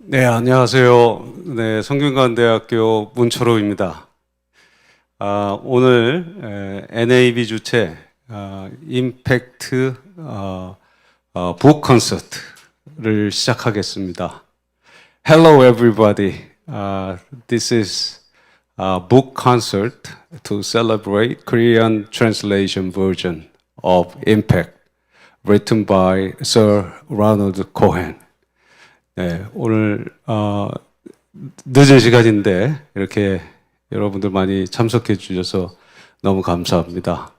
네, 안녕하세요. 네, 성균관대학교 문철우입니다. 오늘 NAB 주최 임팩트 북콘서트를 시작하겠습니다. Hello everybody. This is a book concert to celebrate Korean translation version of Impact, written by Sir Ronald Cohen. 네, 오늘 늦은 시간인데 이렇게 여러분들 많이 참석해 주셔서 너무 감사합니다.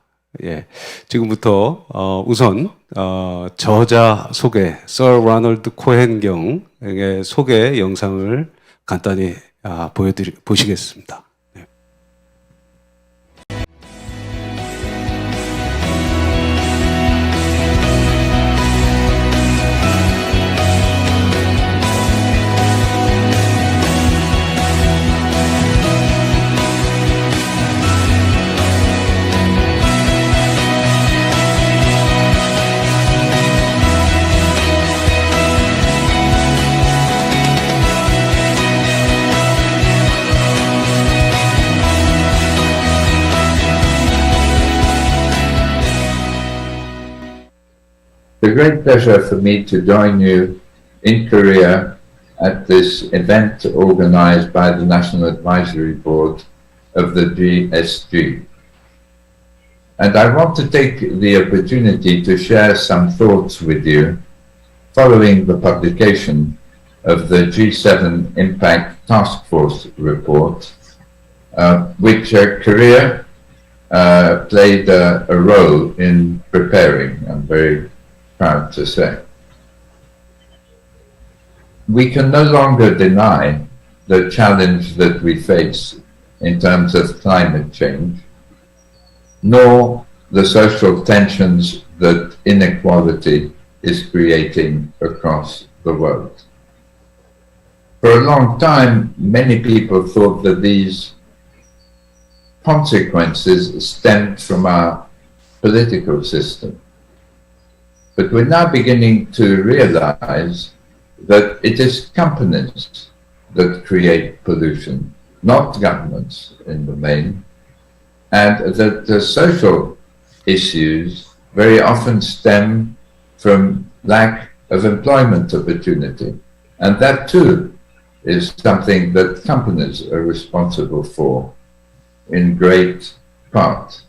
예, 지금부터 우선 저자 소개, Sir Ronald 코헨경의 소개 영상을 간단히 보시겠습니다. It's a great pleasure for me to join you in Korea at this event organized by the National Advisory Board of the GSG. And I want to take the opportunity to share some thoughts with you following the publication of the G7 Impact Task Force report, which Korea played a role in preparing. I'm very proud to say. We can no longer deny the challenge that we face in terms of climate change, nor the social tensions that inequality is creating across the world. For a long time, many people thought that these consequences stemmed from our political system. But we're now beginning to realize that it is companies that create pollution, not governments in the main, and that the social issues very often stem from lack of employment opportunity. And that too is something that companies are responsible for in great part.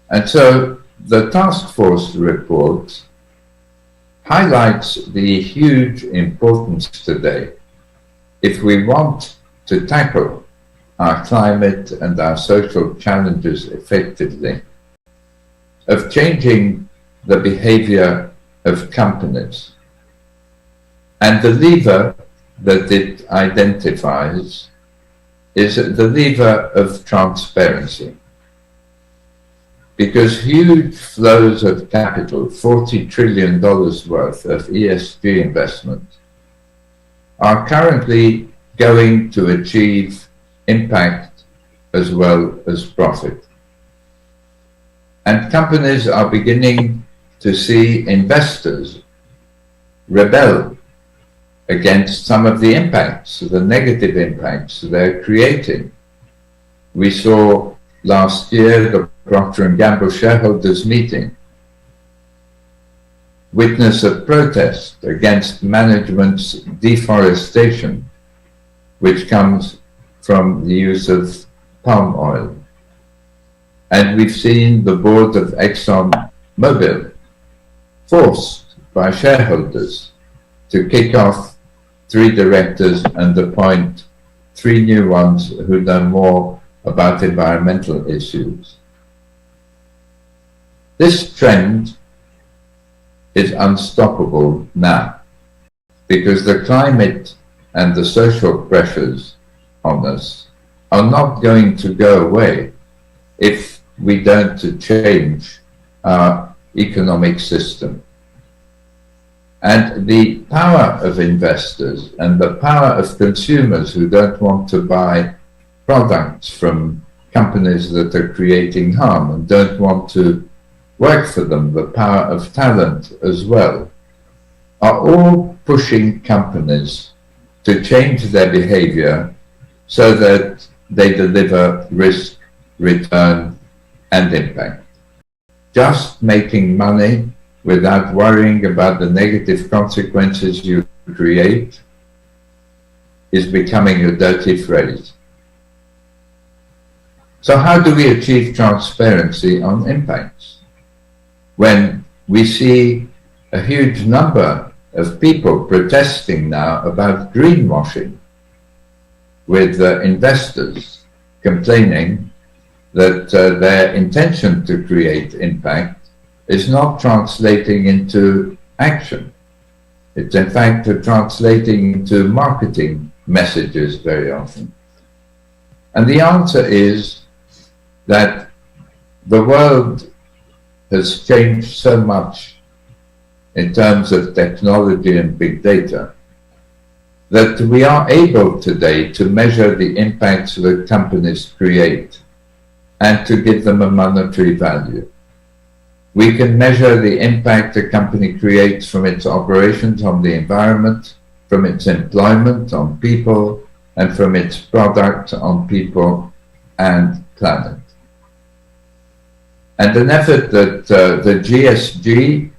And so the task force report highlights the huge importance today, if we want to tackle our climate and our social challenges effectively, of changing the behavior of companies. And the lever that it identifies is the lever of transparency. Because huge flows of capital, $40 trillion worth of ESG investment, are currently going to achieve impact as well as profit. And companies are beginning to see investors rebel against some of the impacts, the negative impacts they're creating. We saw last year the Procter & Gamble shareholders meeting witness a protest against management's deforestation, which comes from the use of palm oil. And we've seen the board of ExxonMobil forced by shareholders to kick off 3 directors and appoint 3 new ones who know more about environmental issues. This trend is unstoppable now because the climate and the social pressures on us are not going to go away if we don't change our economic system. And the power of investors and the power of consumers who don't want to buy products from companies that are creating harm and don't want to work for them, the power of talent as well, are all pushing companies to change their behavior so that they deliver risk, return, and impact. Just making money without worrying about the negative consequences you create is becoming a dirty phrase. So how do we achieve transparency on impacts? When we see a huge number of people protesting now about greenwashing, with investors complaining that their intention to create impact is not translating into action. It's in fact translating into marketing messages very often. And the answer is that the world has changed so much in terms of technology and big data that we are able today to measure the impacts that companies create and to give them a monetary value. We can measure the impact a company creates from its operations on the environment, from its employment on people, and from its product on people and planet. And an effort that the GSG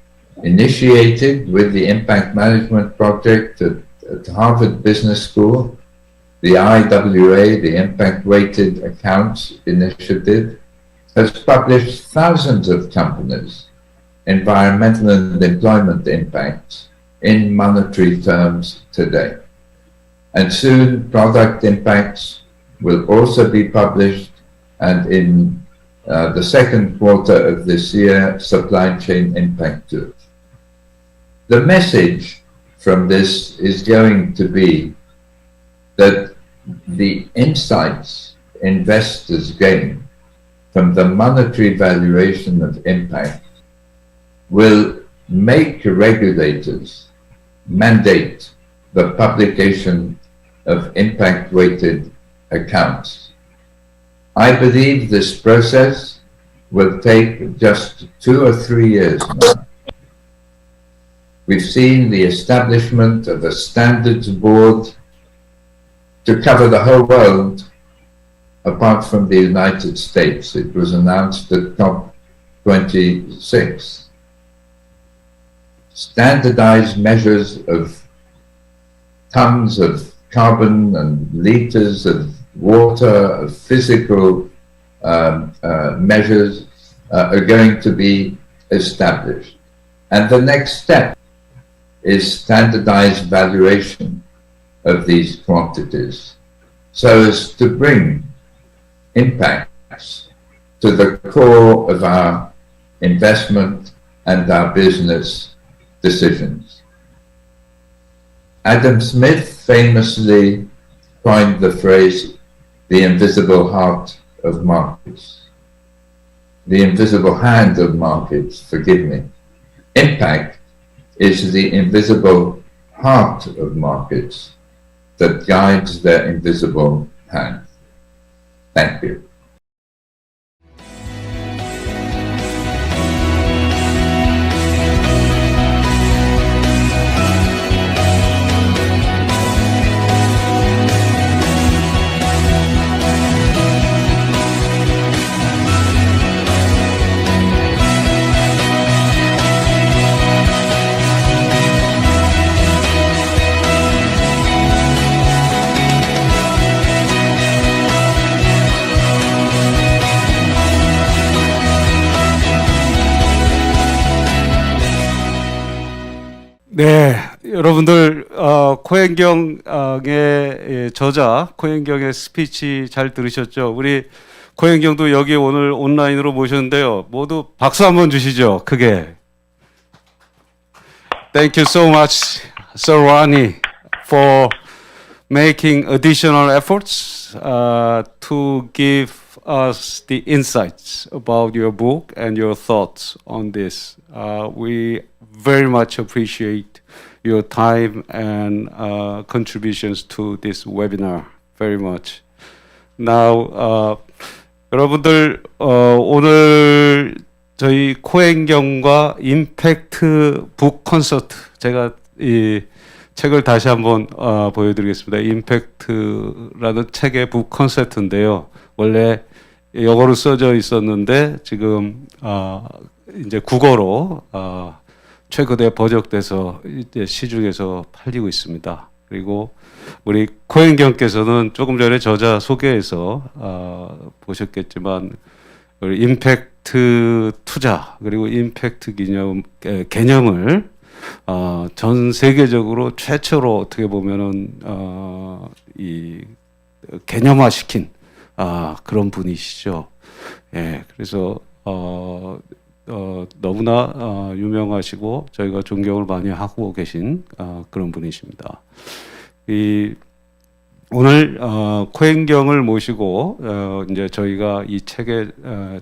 initiated with the Impact Management Project at Harvard Business School, the IWA, the Impact Weighted Accounts Initiative, has published thousands of companies' environmental and employment impacts in monetary terms today. And soon product impacts will also be published, and in the second quarter of this year, supply chain impact too. The message from this is going to be that the insights investors gain from the monetary valuation of impact will make regulators mandate the publication of impact-weighted accounts. I believe this process will take just 2 or 3 years now. We've seen the establishment of a standards board to cover the whole world, apart from the United States. It was announced at COP26. Standardized measures of tons of carbon and liters of water, of physical measures are going to be established. And the next step is standardized valuation of these quantities so as to bring impacts to the core of our investment and our business decisions. Adam Smith famously coined the phrase, the invisible heart of markets. The invisible hand of markets, forgive me. Impact is the invisible heart of markets that guides their invisible hand. Thank you. 네, 여러분들 코헨경의 저자, 코헨경의 스피치 잘 들으셨죠? 우리 코헨경도 여기 오늘 온라인으로 모셨는데요. 모두 박수 한번 주시죠, 크게. Thank you so much, Sir Ronnie, for making additional efforts to give us the insights about your book and your thoughts on this. We very much appreciate your time and contributions to this webinar very much. Now, 여러분들 오늘 저희 코헨경과 임팩트 북콘서트 제가 이 책을 다시 한번 보여드리겠습니다. 임팩트라는 책의 북콘서트인데요. 원래 영어로 써져 있었는데 지금 이제 국어로 최근에 번역돼서 이제 시중에서 팔리고 있습니다. 그리고 우리 코헨경께서는 조금 전에 저자 소개에서 보셨겠지만 우리 임팩트 투자 그리고 임팩트 개념을 전 세계적으로 최초로 어떻게 보면은 이 개념화시킨 그런 분이시죠. 예, 그래서 너무나 유명하시고 저희가 존경을 많이 하고 계신 그런 분이십니다. 오늘 코헨경을 모시고 이제 저희가 이 책의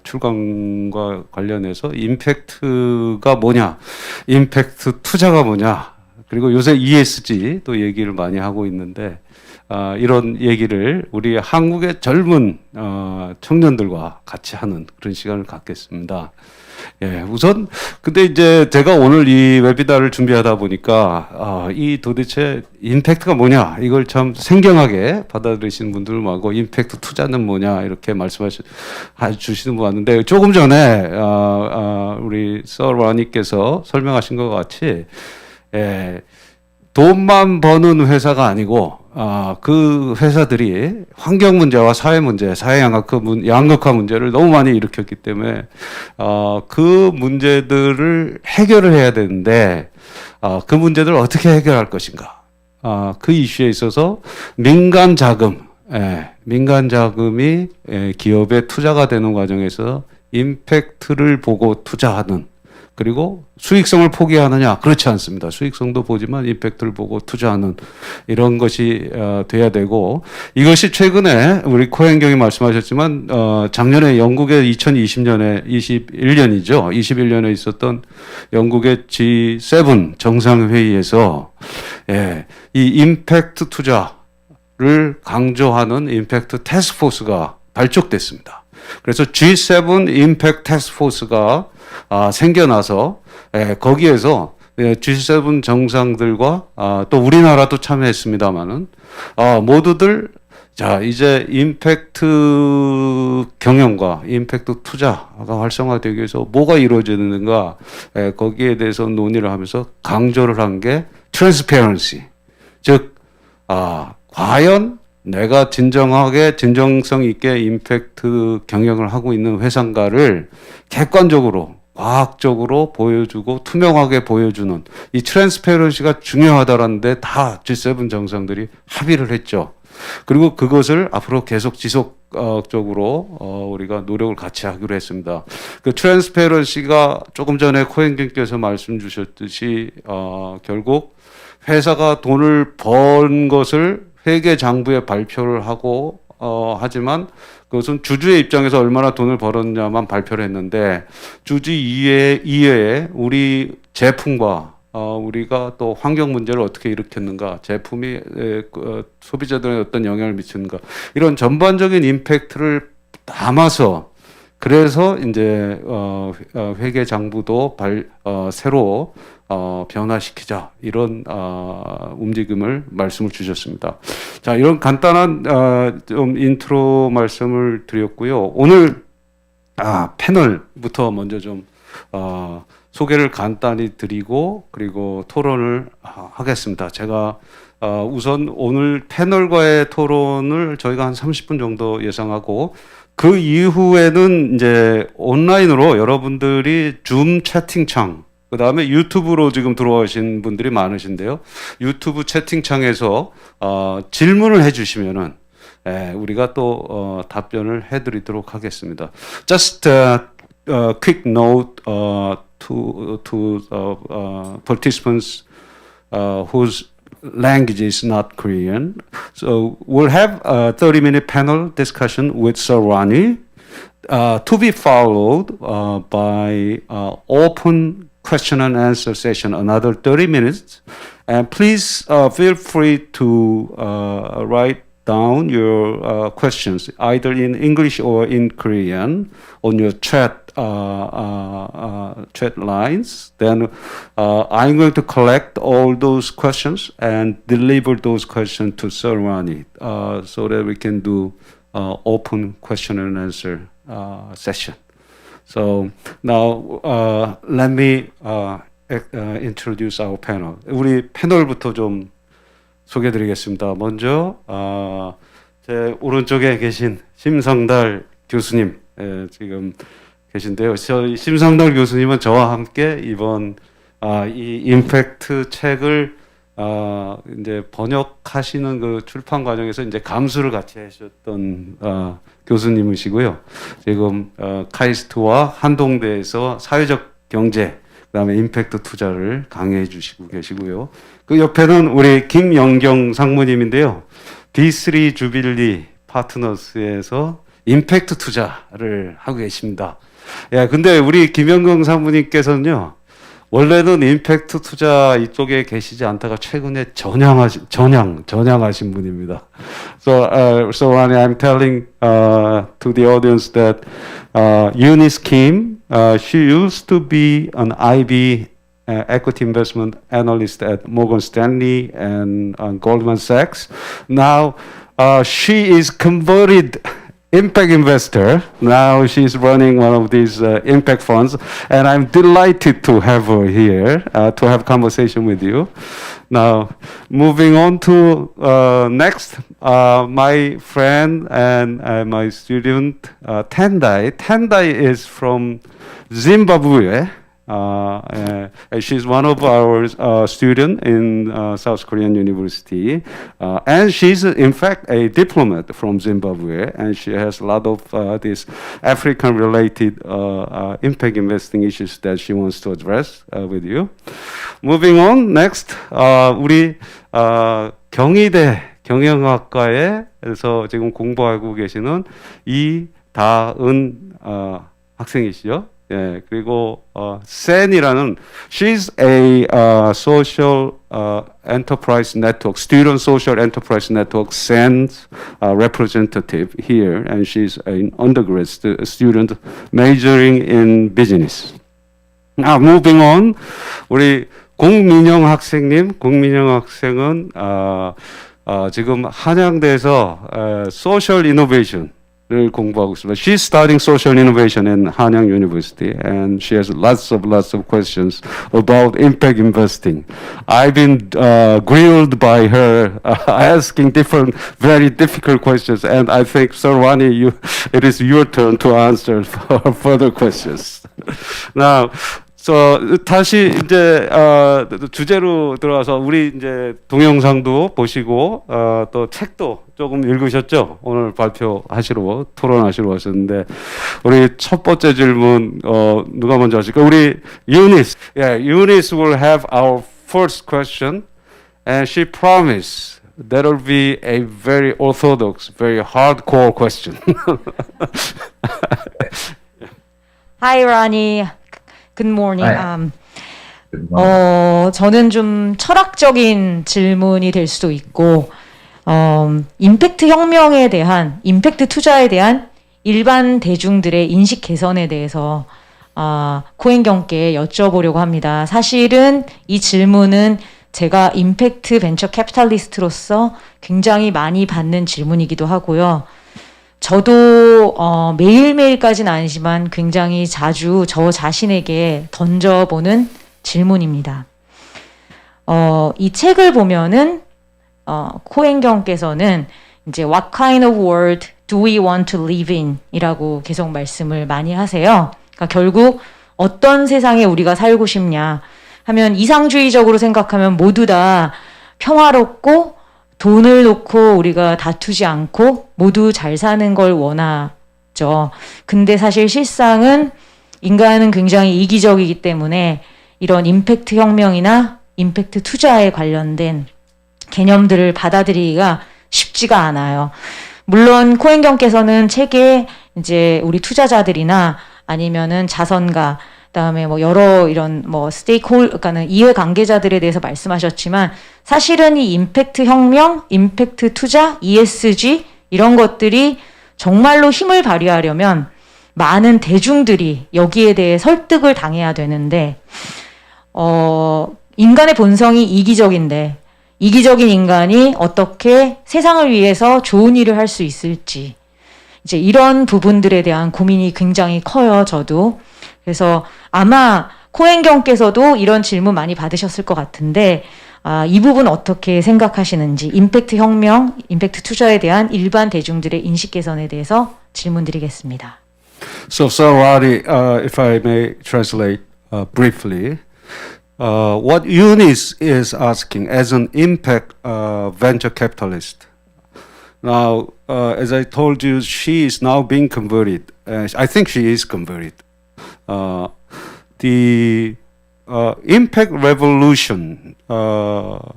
출간과 관련해서 임팩트가 뭐냐, 임팩트 투자가 뭐냐, 그리고 요새 ESG 또 얘기를 많이 하고 있는데 이런 얘기를 우리 한국의 젊은 청년들과 같이 하는 그런 시간을 갖겠습니다. 예, 우선 근데 이제 제가 오늘 이 웨비나를 준비하다 보니까 이 도대체 임팩트가 뭐냐 이걸 참 생경하게 받아들이시는 분들 많고 임팩트 투자는 뭐냐 이렇게 말씀하시는 분 많은데 조금 전에 우리 Sir Ronald께서 설명하신 것 같이 돈만 버는 회사가 아니고 그 회사들이 환경 문제와 사회 문제, 사회 양극화 문제를 너무 많이 일으켰기 때문에 그 문제들을 해결을 해야 되는데 그 문제들을 어떻게 해결할 것인가? 그 이슈에 있어서 민간 자금이 기업에 투자가 되는 과정에서 임팩트를 보고 투자하는 그리고 수익성을 포기하느냐? 그렇지 않습니다. 수익성도 보지만 임팩트를 보고 투자하는 이런 것이 돼야 되고 이것이 최근에 우리 코헨경이 말씀하셨지만 작년에 영국의 21년에 있었던 영국의 G7 정상회의에서 이 임팩트 투자를 강조하는 임팩트 태스크포스가 발족됐습니다. 그래서 G7 임팩트 태스크포스가 생겨나서 거기에서 G7 정상들과 또 우리나라도 참여했습니다마는 모두들 자 이제 임팩트 경영과 임팩트 투자가 활성화되기 위해서 뭐가 이루어지는가 거기에 대해서 논의를 하면서 강조를 한 게 트랜스페런시 즉 과연 내가 진정성 있게 임팩트 경영을 하고 있는 회사인가를 객관적으로 과학적으로 보여주고 투명하게 보여주는 이 트랜스페런시가 중요하다라는데 다 G7 정상들이 합의를 했죠. 그리고 그것을 앞으로 계속 지속적으로 우리가 노력을 같이 하기로 했습니다. 그 트랜스페런시가 조금 전에 코헨경께서 말씀 주셨듯이 결국 회사가 돈을 번 것을 회계장부에 발표를 하고 하지만 그것은 주주의 입장에서 얼마나 돈을 벌었냐만 발표를 했는데 주주 이외에 우리 제품과 우리가 또 환경 문제를 어떻게 일으켰는가, 제품이 소비자들에 어떤 영향을 미치는가 이런 전반적인 임팩트를 담아서 그래서 이제 회계장부도 새로 변화시키자 이런 움직임을 말씀을 주셨습니다. 자, 이런 간단한 좀 인트로 말씀을 드렸고요. 오늘 패널부터 먼저 좀 소개를 간단히 드리고 그리고 토론을 하겠습니다. 제가 우선 오늘 패널과의 토론을 저희가 한 30분 정도 예상하고 그 이후에는 이제 온라인으로 여러분들이 줌 채팅창 그 다음에 유튜브로 지금 들어오신 분들이 많으신데요. 유튜브 채팅창에서 질문을 해주시면은 우리가 또 답변을 해드리도록 하겠습니다. Just quick note to participants whose language is not Korean. So we'll have a 30-minute panel discussion with Sir Ronnie to be followed by open question and answer session, another 30 minutes. And please feel free to write down your questions either in English or in Korean on your chat chat lines. Then I'm going to collect all those questions and deliver those questions to Sir Ronnie so that we can do open question and answer session. So now let me introduce our panel. 우리 패널부터 좀 소개드리겠습니다. 먼저 제 오른쪽에 계신 심상달 교수님 지금 계신데요. 저희 심상달 교수님은 저와 함께 이번 이 임팩트 책을 이제 번역하시는 그 출판 과정에서 이제 감수를 같이 하셨던 교수님이시고요. 지금 카이스트와 한동대에서 사회적 경제 그다음에 임팩트 투자를 강의해 주시고 계시고요. 그 옆에는 우리 김영경 상무님인데요. B3 주빌리 파트너스에서 임팩트 투자를 하고 계십니다. 예, 근데 우리 김영경 상무님께서는요, 원래는 임팩트 투자 이쪽에 계시지 않다가 최근에 전향하신 분입니다. So Ronnie, I'm telling to the audience that Eunice Kim, she used to be an IB equity investment analyst at Morgan Stanley and Goldman Sachs. Now she is converted impact investor. Now she's running one of these impact funds, and I'm delighted to have her here to have conversation with you. Now, moving on to next, my friend and my student Tendai. Tendai is from Zimbabwe. She's one of our students in South Korean University, and she's in fact a diplomat from Zimbabwe, and she has a lot of these African-related impact investing issues that she wants to address with you. Moving on, next, 우리 경희대 경영학과에서 지금 공부하고 계시는 이다은 학생이시죠? 예, 그리고 SEN이라는 she's a social enterprise network, student social enterprise network SEN's representative here, and she's an undergrad student majoring in business. Now moving on, 우리 공민영 학생님, 공민영 학생은 지금 한양대에서 social innovation 를 공부하고 있습니다. She's studying social innovation in Hanyang University, and she has lots of questions about impact investing. I've been grilled by her, asking different, very difficult questions, and I think, Sir Ronnie, it is your turn to answer for further questions. Now, 다시 이제 주제로 들어와서 우리 이제 동영상도 보시고 또 책도 조금 읽으셨죠? 오늘 발표하시러 토론하시러 오셨는데 우리 첫 번째 질문 누가 먼저 하실까요? 우리 Eunice. Yeah, Eunice will have our first question, and she promised that will be a very orthodox, very hardcore question. Hi, Ronnie. Good morning. Good morning. 저는 좀 철학적인 질문이 될 수도 있고, 임팩트 혁명에 대한, 임팩트 투자에 대한 일반 대중들의 인식 개선에 대해서 코헨경께 여쭤보려고 합니다. 사실은 이 질문은 제가 임팩트 벤처 캐피탈리스트로서 굉장히 많이 받는 질문이기도 하고요. 저도 매일매일까지는 아니지만 굉장히 자주 저 자신에게 던져보는 질문입니다. 이 책을 보면은 코헨경께서는 이제 What kind of world do we want to live in? 이라고 계속 말씀을 많이 하세요. 그러니까 결국 어떤 세상에 우리가 살고 싶냐 하면 이상주의적으로 생각하면 모두 다 평화롭고 돈을 놓고 우리가 다투지 않고 모두 잘 사는 걸 원하죠. 근데 사실 실상은 인간은 굉장히 이기적이기 때문에 이런 임팩트 혁명이나 임팩트 투자에 관련된 개념들을 받아들이기가 쉽지가 않아요. 물론 코헨경께서는 책에 이제 우리 투자자들이나 아니면은 자선가 그다음에 뭐 여러 이런 뭐 그러니까는 이해 관계자들에 대해서 말씀하셨지만 사실은 이 임팩트 혁명, 임팩트 투자, ESG 이런 것들이 정말로 힘을 발휘하려면 많은 대중들이 여기에 대해 설득을 당해야 되는데, 인간의 본성이 이기적인데, 이기적인 인간이 어떻게 세상을 위해서 좋은 일을 할 수 있을지, 이제 이런 부분들에 대한 고민이 굉장히 커요, 저도. 그래서 아마 코헨경께서도 이런 질문 많이 받으셨을 것 같은데, 이 부분 어떻게 생각하시는지, 임팩트 혁명, 임팩트 투자에 대한 일반 대중들의 인식 개선에 대해서 질문드리겠습니다. So, Sir Ronald, if I may translate briefly, what Eunice is asking as an impact venture capitalist. Now, as I told you, she is now being converted. I think she is converted. The impact revolution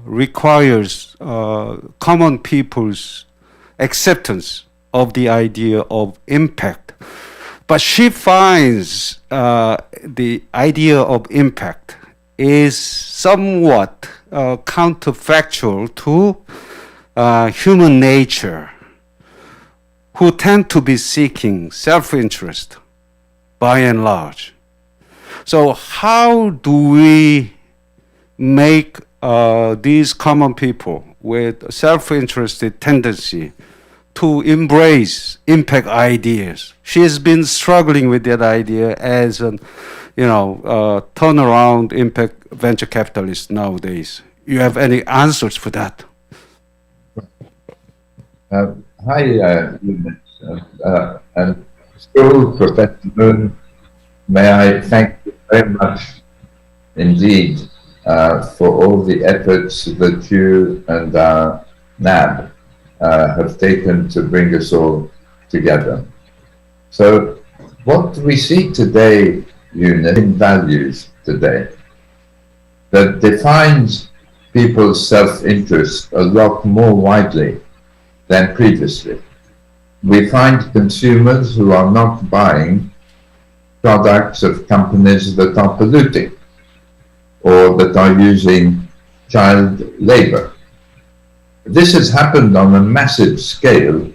requires common people's acceptance of the idea of impact. But she finds the idea of impact is somewhat counterfactual to human nature, who tend to be seeking self-interest by and large. So how do we make these common people with self-interested tendency to embrace impact ideas? She has been struggling with that idea as an, turnaround impact venture capitalist nowadays. You have any answers for that? Hi, Eunice, and still, Professor Moon, may I thank you very much indeed for all the efforts that you and NAB have taken to bring us all together. So what we see today, Eunice, in values today, that defines people's self-interest a lot more widely than previously. We find consumers who are not buying products of companies that are polluting or that are using child labor. This has happened on a massive scale,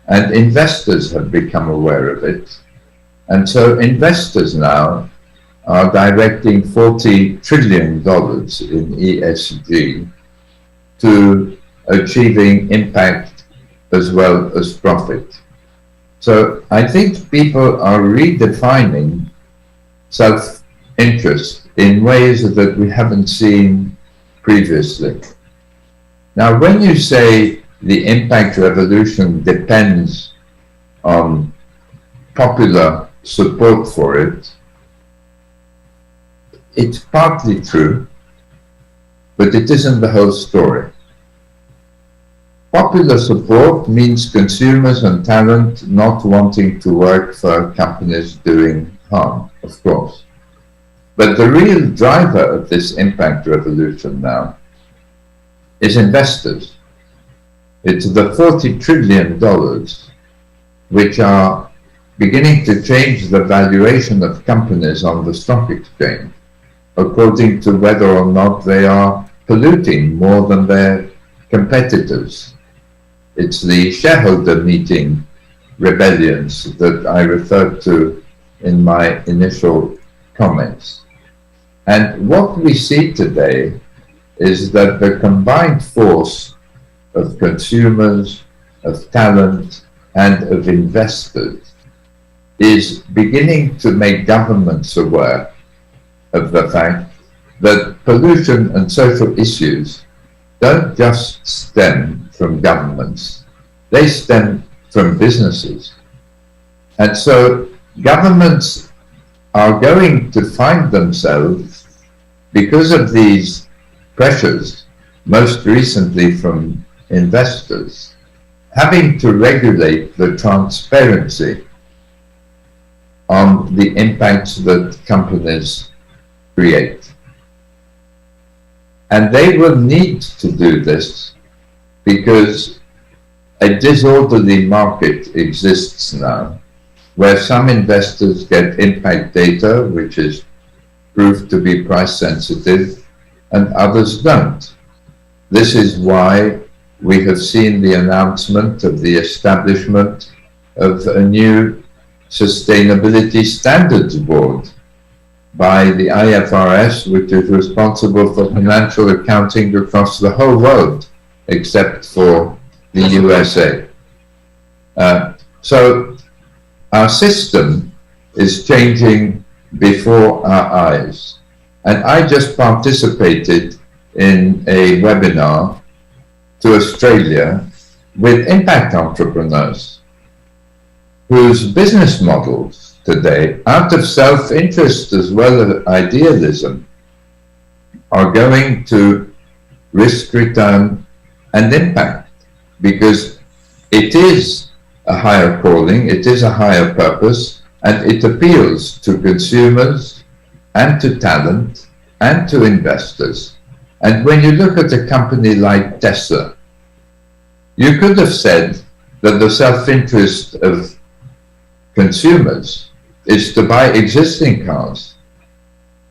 and investors have become aware of it. And so investors now are directing $40 trillion in ESG to achieving impact as well as profit. So I think people are redefining self-interest in ways that we haven't seen previously. Now, when you say the impact revolution depends on popular support for it, it's partly true, but it isn't the whole story. Popular support means consumers and talent not wanting to work for companies doing harm, of course. But the real driver of this impact revolution now is investors. It's the $40 trillion which are beginning to change the valuation of companies on the stock exchange according to whether or not they are polluting more than their competitors. It's the shareholder meeting rebellions that I referred to in my initial comments. And what we see today is that the combined force of consumers, of talent, and of investors is beginning to make governments aware of the fact that pollution and social issues don't just stem from governments, they stem from businesses. And so governments are going to find themselves, because of these pressures, most recently from investors, having to regulate the transparency on the impacts that companies create. And they will need to do this because a disorderly market exists now, where some investors get impact data, which is proved to be price sensitive, and others don't. This is why we have seen the announcement of the establishment of a new Sustainability Standards Board by the IFRS, which is responsible for financial accounting across the whole world, except for the USA. So our system is changing before our eyes. And I just participated in a webinar to Australia with impact entrepreneurs whose business models today, out of self-interest as well as idealism, are going to risk, return, and impact, because it is a higher calling, it is a higher purpose, and it appeals to consumers and to talent and to investors. And when you look at a company like Tesla, you could have said that the self-interest of consumers is to buy existing cars.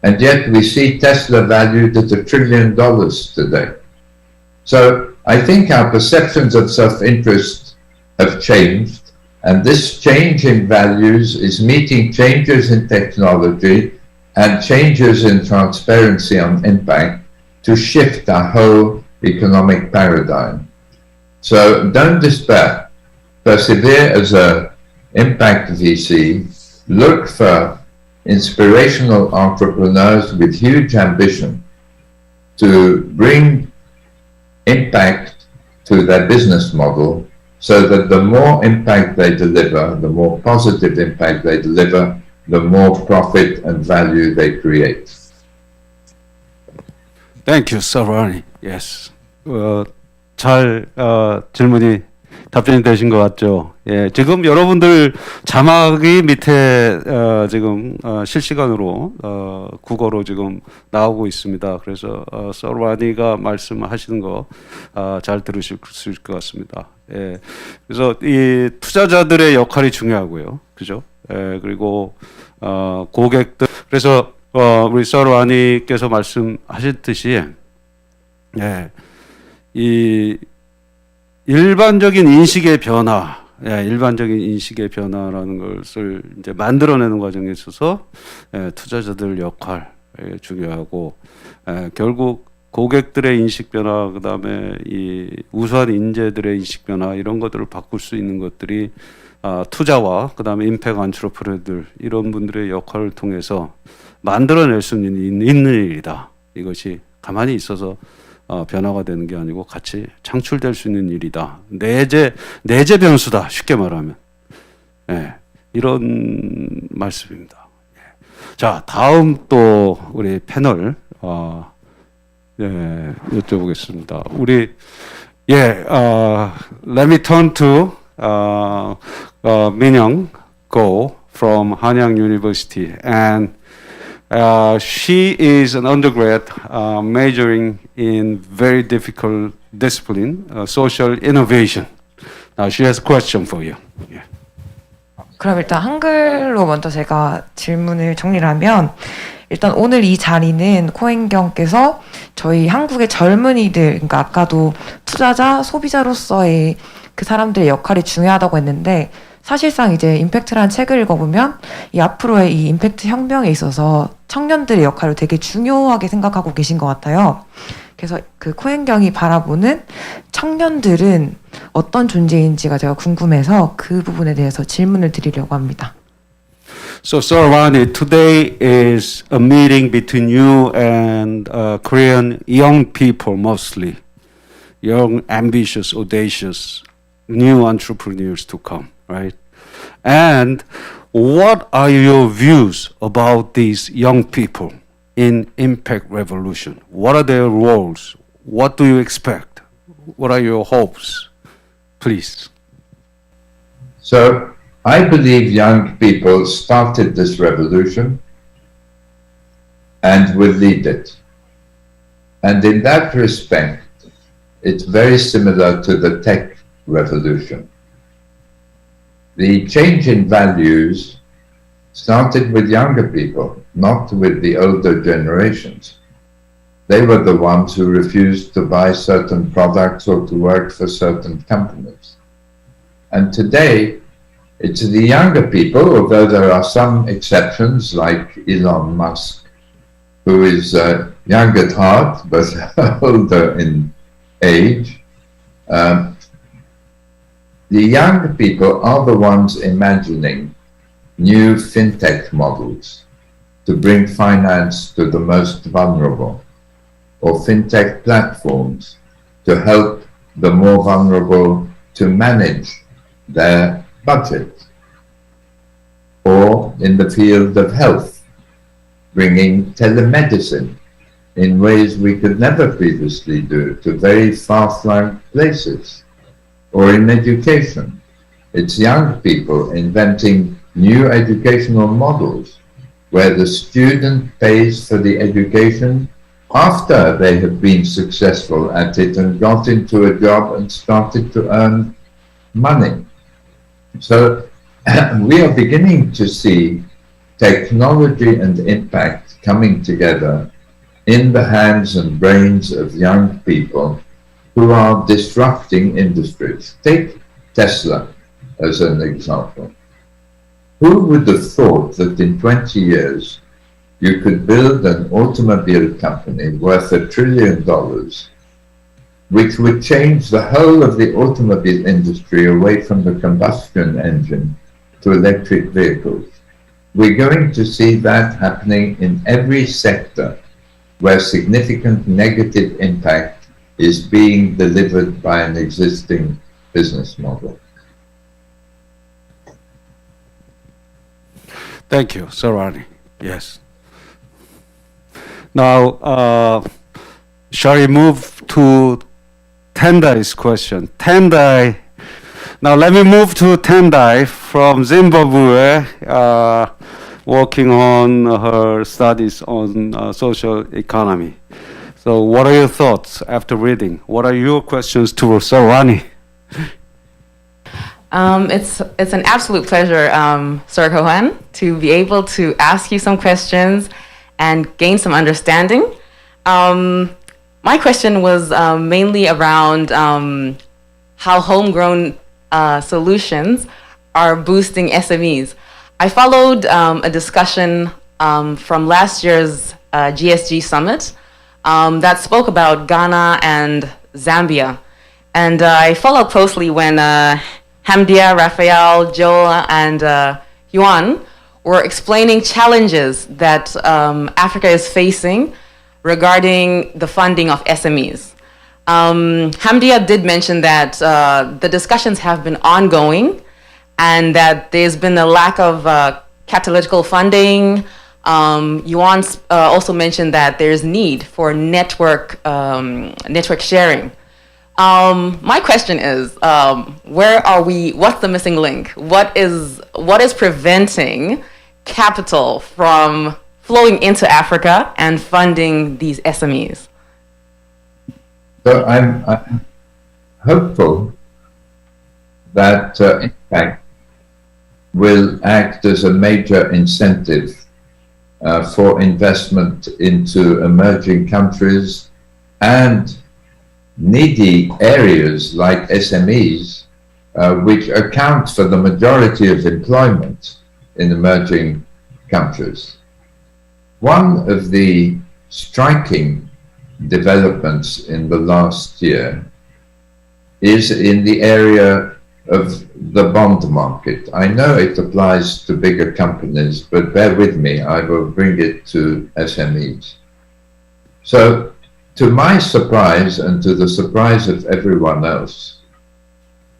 And yet we see Tesla valued at $1 trillion today. So I think our perceptions of self-interest have changed, and this change in values is meeting changes in technology and changes in transparency on impact to shift our whole economic paradigm. So don't despair. Persevere as an impact VC. Look for inspirational entrepreneurs with huge ambition to bring impact to their business model, so that the more impact they deliver, the more positive impact they deliver, the more profit and value they create. Thank you, Sir Ronald. Yes. 잘 질문이 답변이 되신 것 같죠. 예, 지금 여러분들 자막이 밑에 지금 실시간으로 국어로 지금 나오고 있습니다. 그래서 Sir Ronald가 말씀하시는 거 잘 들으실 수 있을 것 같습니다. 예, 그래서 이 투자자들의 역할이 중요하고요, 그죠? 예, 그리고 고객들, 그래서 우리 Sir Ronald께서 말씀하셨듯이, 예, 이 일반적인 인식의 변화, 예, 일반적인 인식의 변화라는 것을 이제 만들어내는 과정에 있어서 투자자들 역할 중요하고, 결국 고객들의 인식 변화, 그다음에 이 우수한 인재들의 인식 변화, 이런 것들을 바꿀 수 있는 것들이 투자와 그다음에 임팩트 안트로프너들, 이런 분들의 역할을 통해서 만들어낼 수 있는 일이다. 이것이 가만히 있어서 변화가 되는 게 아니고 같이 창출될 수 있는 일이다. 내재 변수다. 쉽게 말하면. 예, 이런 말씀입니다. 예. 자, 다음 또 우리 패널 예, 여쭤보겠습니다. 우리 let me turn to 민영 Go from Hanyang University, and she is an undergrad majoring in very difficult discipline, social innovation. She has a question for you. Yeah. 그럼 일단 한글로 먼저 제가 질문을 정리를 하면, 일단 오늘 이 자리는 코헨경께서 저희 한국의 젊은이들, 그러니까 아까도 투자자, 소비자로서의 그 사람들의 역할이 중요하다고 했는데, 사실상 이제 임팩트라는 책을 읽어보면 이 앞으로의 이 임팩트 혁명에 있어서 청년들의 역할을 되게 중요하게 생각하고 계신 것 같아요. 그래서 그 코헨경이 바라보는 청년들은 어떤 존재인지가 제가 궁금해서 그 부분에 대해서 질문을 드리려고 합니다. So, Sir Ronald, today is a meeting between you and Korean young people mostly, young, ambitious, audacious, new entrepreneurs to come, right? And what are your views about these young people in impact revolution? What are their roles? What do you expect? What are your hopes? Please. So I believe young people started this revolution and will lead it. And in that respect, it's very similar to the tech revolution. The change in values started with younger people, not with the older generations. They were the ones who refused to buy certain products or to work for certain companies. And today, It's the younger people, although there are some exceptions like Elon Musk, who is young at heart but older in age. The young people are the ones imagining new fintech models to bring finance to the most vulnerable, or fintech platforms to help the more vulnerable to manage their budget, or in the field of health, bringing telemedicine in ways we could never previously do to very far-flung places, or in education. It's young people inventing new educational models where the student pays for the education after they have been successful at it and got into a job and started to earn money. So we are beginning to see technology and impact coming together in the hands and brains of young people who are disrupting industries. Take Tesla as an example. Who would have thought that in 20 years you could build an automobile company worth $1 trillion, which would change the whole of the automobile industry away from the combustion engine to electric vehicles? We're going to see that happening in every sector where significant negative impact is being delivered by an existing business model. Thank you, Sir Ronnie. Yes. Now, shall we move to Tendai's question? Tendai. Now, let me move to Tendai from Zimbabwe, working on her studies on social economy. So, what are your thoughts after reading? What are your questions to Sir Ronnie? It's an absolute pleasure, Sir Cohen, to be able to ask you some questions and gain some understanding. My question was mainly around how homegrown solutions are boosting SMEs. I followed a discussion from last year's GSG summit that spoke about Ghana and Zambia. And I followed closely when Hamdia, Raphael, Joel, and Yuan were explaining challenges that Africa is facing regarding the funding of SMEs. Hamdia did mention that the discussions have been ongoing and that there's been a lack of catalytical funding. Yuan also mentioned that there's need for network sharing. My question is, where are we? What's the missing link? What is preventing capital from flowing into Africa and funding these SMEs? So I'm hopeful that impact will act as a major incentive for investment into emerging countries and needy areas like SMEs, which account for the majority of employment in emerging countries. One of the striking developments in the last year is in the area of the bond market. I know it applies to bigger companies, but bear with me, I will bring it to SMEs. So, to my surprise and to the surprise of everyone else,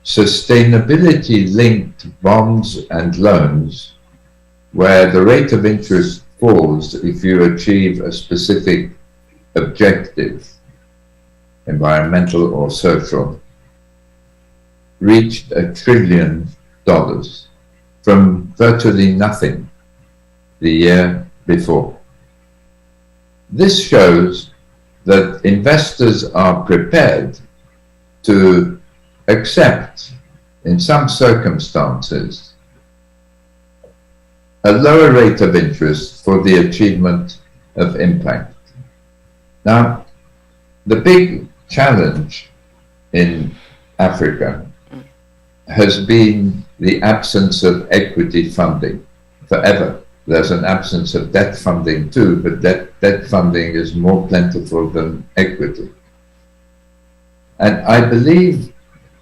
sustainability-linked bonds and loans, where the rate of interest falls if you achieve a specific objective, environmental or social, reached $1 trillion from virtually nothing the year before. This shows that investors are prepared to accept, in some circumstances, a lower rate of interest for the achievement of impact. Now, the big challenge in Africa has been the absence of equity funding forever. There's an absence of debt funding too, but debt funding is more plentiful than equity. And I believe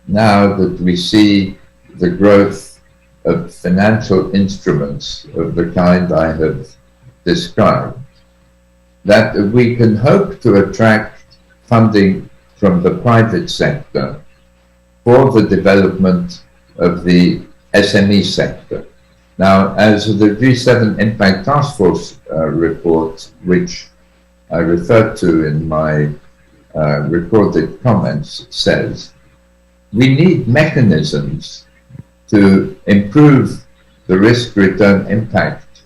now that we see the growth of financial instruments of the kind I have described, that we can hope to attract funding from the private sector for the development of the SME sector. Now, as the G7 Impact Task Force report, which I referred to in my recorded comments, says, we need mechanisms to improve the risk-return impact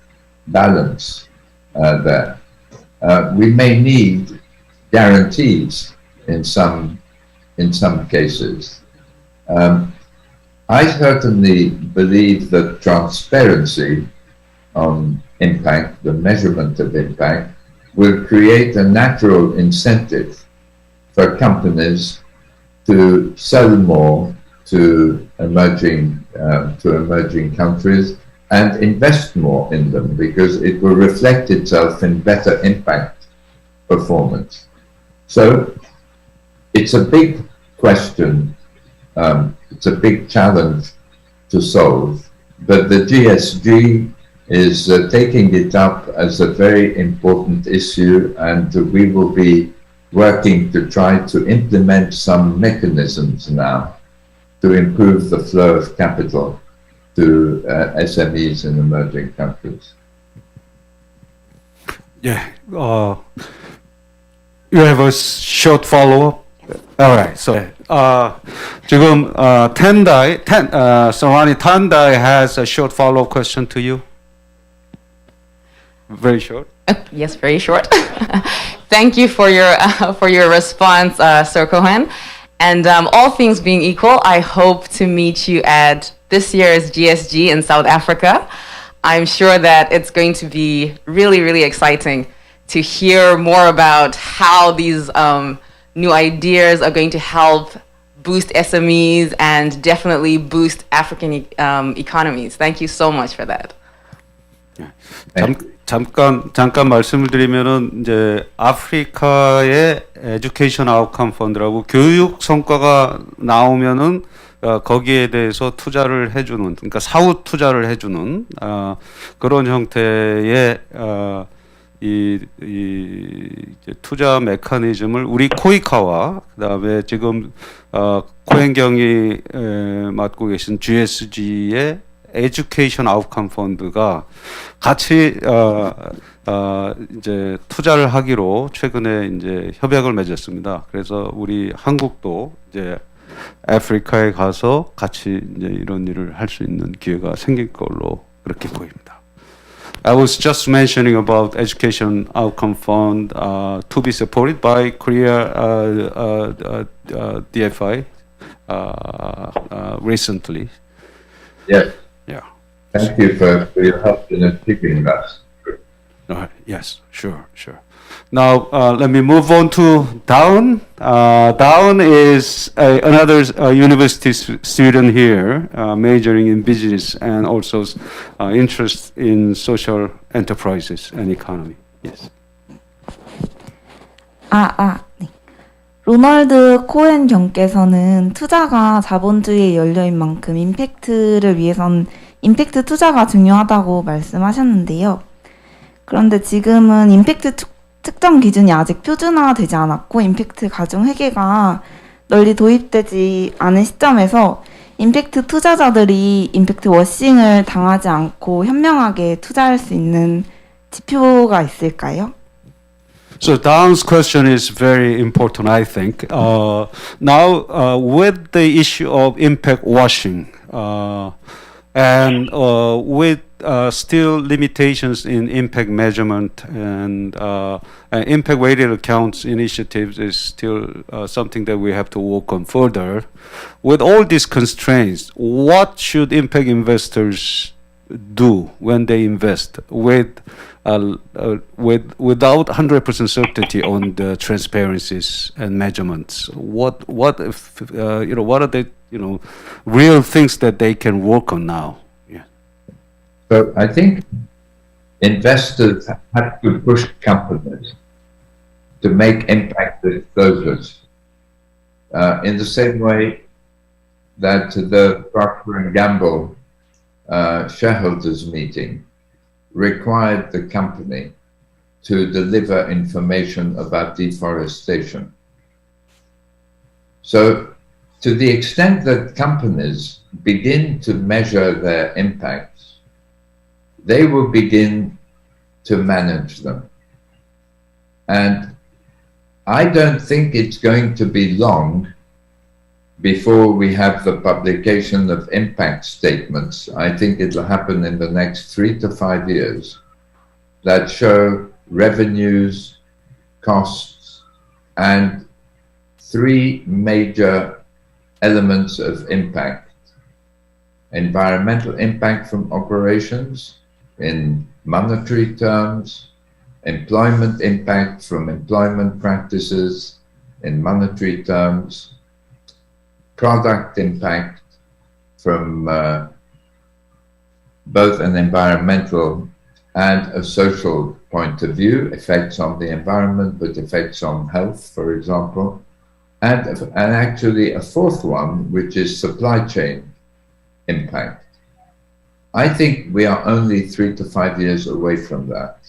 balance there. We may need guarantees in some cases. I certainly believe that transparency on impact, the measurement of impact, will create a natural incentive for companies to sell more to emerging countries and invest more in them, because it will reflect itself in better impact performance. So it's a big question. It's a big challenge to solve, but the GSG is taking it up as a very important issue, and we will be working to try to implement some mechanisms now to improve the flow of capital to SMEs in emerging countries. Yeah. You have a short follow-up? All right. So, 지금 Sir Ronald Tendai has a short follow-up question to you. Very short. Yes, very short. Thank you for your response, Sir Cohen. And all things being equal, I hope to meet you at this year's GSG in South Africa. I'm sure that it's going to be really, really exciting to hear more about how these new ideas are going to help boost SMEs and definitely boost African economies. Thank you so much for that. 잠깐 말씀을 드리면은 이제 아프리카의 에듀케이션 아웃컴 펀드라고 교육 성과가 나오면은 거기에 대해서 투자를 해주는, 그러니까 사후 투자를 해주는 그런 형태의 이 투자 메커니즘을 우리 코이카와 그다음에 지금 코헨경이 맡고 계신 GSG의 에듀케이션 아웃컴 펀드가 같이 이제 투자를 하기로 최근에 이제 협약을 맺었습니다. 그래서 우리 한국도 이제 아프리카에 가서 같이 이제 이런 일을 할 수 있는 기회가 생길 걸로 그렇게 보입니다. I was just mentioning about education outcome fund to be supported by Korea DFI recently. Yes. Yeah. Thank you for your help in achieving that. Yes, sure. Now, let me move on to Dawn. Dawn is another university student here, majoring in business and also interest in social enterprises and economy. Yes. 네. 로널드 코헨 경께서는 투자가 자본주의에 열려인 만큼 임팩트를 위해선 임팩트 투자가 중요하다고 말씀하셨는데요. 그런데 지금은 임팩트 특정 기준이 아직 표준화되지 않았고 임팩트 가중 회계가 널리 도입되지 않은 시점에서 임팩트 투자자들이 임팩트 워싱을 당하지 않고 현명하게 투자할 수 있는 지표가 있을까요? So Dawn's question is very important, I think. Now, with the issue of impact washing and with still limitations in impact measurement and impact-weighted accounts initiatives is still something that we have to work on further. With all these constraints, what should impact investors do when they invest without 100% certainty on the transparencies and measurements? What if what are the real things that they can work on now? Yeah. So I think investors have to push companies to make impact disclosures in the same way that the Procter & Gamble shareholders meeting required the company to deliver information about deforestation. So to the extent that companies begin to measure their impacts, they will begin to manage them. And I don't think it's going to be long before we have the publication of impact statements. I think it'll happen in the next 3 to 5 years that show revenues, costs, and 3 major elements of impact. Environmental impact from operations in monetary terms, employment impact from employment practices in monetary terms, product impact from both an environmental and a social point of view, effects on the environment, but effects on health, for example, and actually a fourth one, which is supply chain impact. I think we are only 3 to 5 years away from that.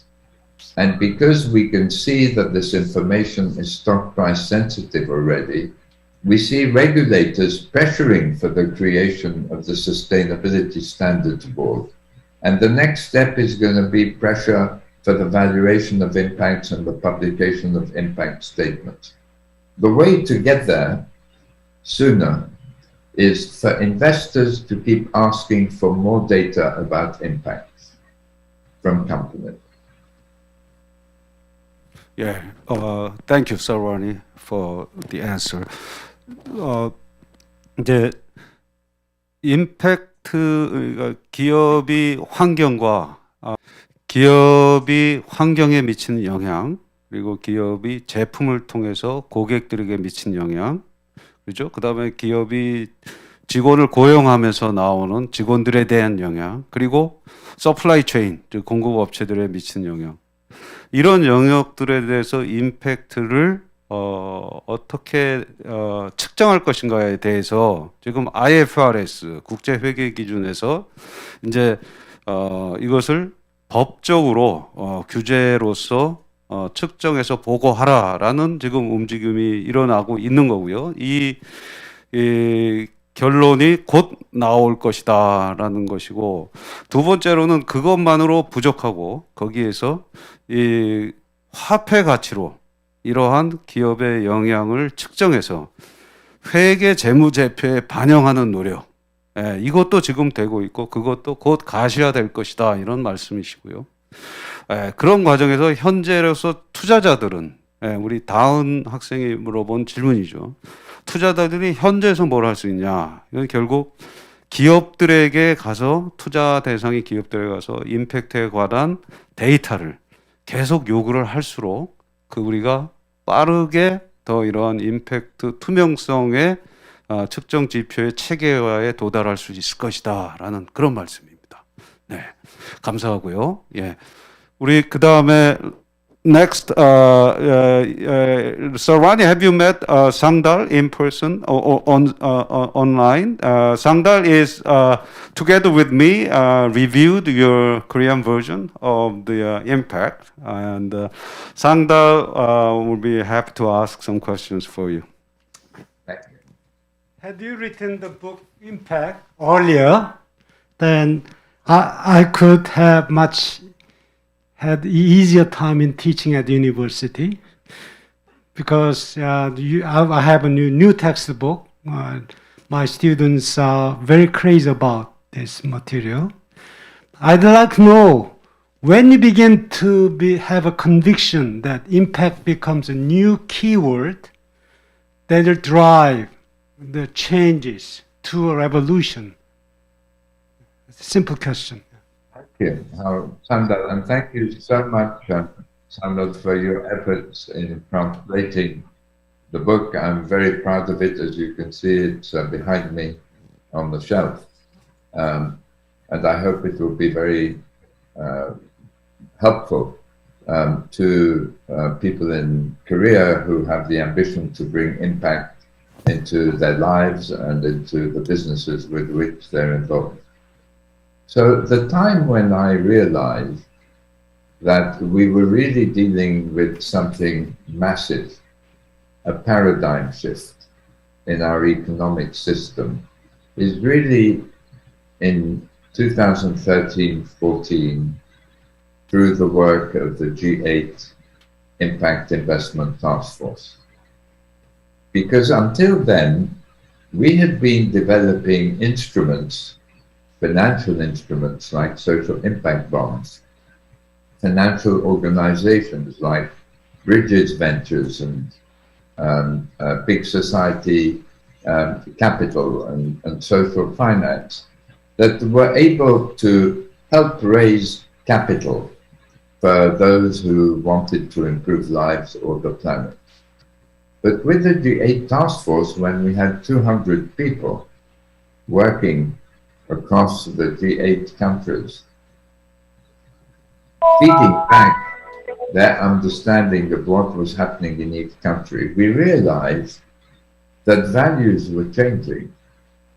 And because we can see that this information is stock price sensitive already, we see regulators pressuring for the creation of the Sustainability Standards Board. And the next step is going to be pressure for the valuation of impacts and the publication of impact statements. The way to get there sooner is for investors to keep asking for more data about impacts from companies. Yeah, thank you, Sir Ronnie, for the answer. 이제 임팩트, 기업이 환경에 미치는 영향, 그리고 기업이 제품을 통해서 고객들에게 미치는 영향, 그렇죠? 그다음에 기업이 직원을 고용하면서 나오는 직원들에 대한 영향, 그리고 서플라이 체인, 즉 공급 업체들에 미치는 영향. 이런 영역들에 대해서 임팩트를 어떻게 측정할 것인가에 대해서 지금 IFRS 국제회계 기준에서 이제 이것을 법적으로 규제로서 측정해서 보고하라라는 지금 움직임이 일어나고 있는 거고요. 이 결론이 곧 나올 것이다라는 것이고, 두 번째로는 그것만으로 부족하고 거기에서 이 화폐 가치로 이러한 기업의 영향을 측정해서 회계 재무제표에 반영하는 노력, 이것도 지금 되고 있고 그것도 곧 가시화될 것이다, 이런 말씀이시고요. 그런 과정에서 현재로서 투자자들은, 우리 다은 학생이 물어본 질문이죠. 투자자들이 현재에서 뭘 할 수 있냐? 이건 결국 기업들에게 가서, 투자 대상이 기업들에 가서 임팩트에 관한 데이터를 계속 요구를 할수록 우리가 빠르게 더 이러한 임팩트 투명성의 측정 지표의 체계화에 도달할 수 있을 것이다라는 그런 말씀입니다. 네, 감사하고요. 예, 우리 그 다음에 next, Sir Ronnie, have you met Sangdal in person or online? Sangdal is together with me reviewed your Korean version of the impact, and Sangdal will be happy to ask some questions for you. Had you written the book Impact earlier, then I could have had easier time in teaching at the university, because I have a new textbook. My students are very crazy about this material. I'd like to know, when you begin to have a conviction that impact becomes a new keyword that will drive the changes to a revolution. Simple question. you, Sandal, and thank you so much, Sandal, for your efforts in translating the book. I'm very proud of it. As you can see, it's behind me on the shelf. And I hope it will be very helpful to people in Korea who have the ambition to bring impact into their lives and into the businesses with which they're involved. So the time when I realized that we were really dealing with something massive, a paradigm shift in our economic system, is really in 2013-14 through the work of the G8 Impact Investment Task Force. Because until then, we had been developing instruments, financial instruments like social impact bonds, financial organizations like Bridges Ventures and Big Society Capital and social finance that were able to help raise capital for those who wanted to improve lives or the planet. But with the G8 task force, when we had 200 people working across the G8 countries, feeding back their understanding of what was happening in each country, we realized that values were changing.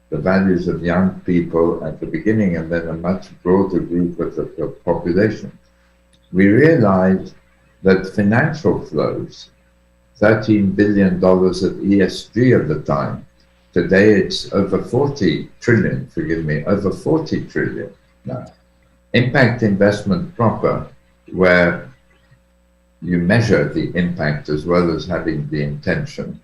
The values of young people at the beginning and then a much broader group of the population. We realized that financial flows, $13 billion of ESG at the time, today it's over 40 trillion, over 40 trillion now. Impact investment proper, where you measure the impact as well as having the intention,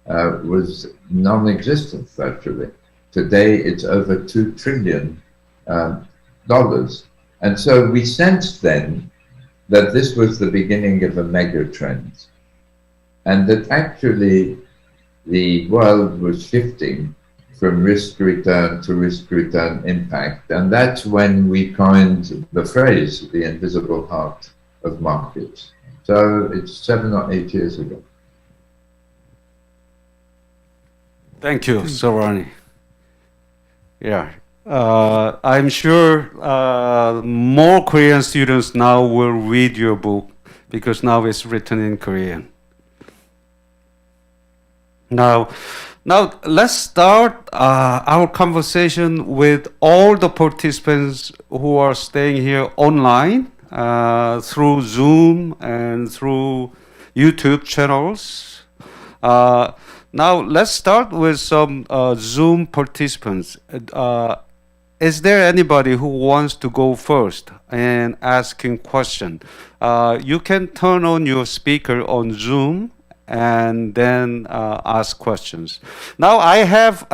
was non-existent virtually. Today it's over $2 trillion. And so we sensed then that this was the beginning of a mega trend, and that actually the world was shifting from risk-return to risk-return impact. And that's when we coined the phrase, the invisible heart of markets. So it's 7 or 8 years ago. Thank you, Sir Ronnie. Yeah, I'm sure more Korean students now will read your book because now it's written in Korean. Now let's start our conversation with all the participants who are staying here online through Zoom and through YouTube channels. Now let's start with some Zoom participants. Is there anybody who wants to go first and asking question? You can turn on your speaker on Zoom and then ask questions. Now I have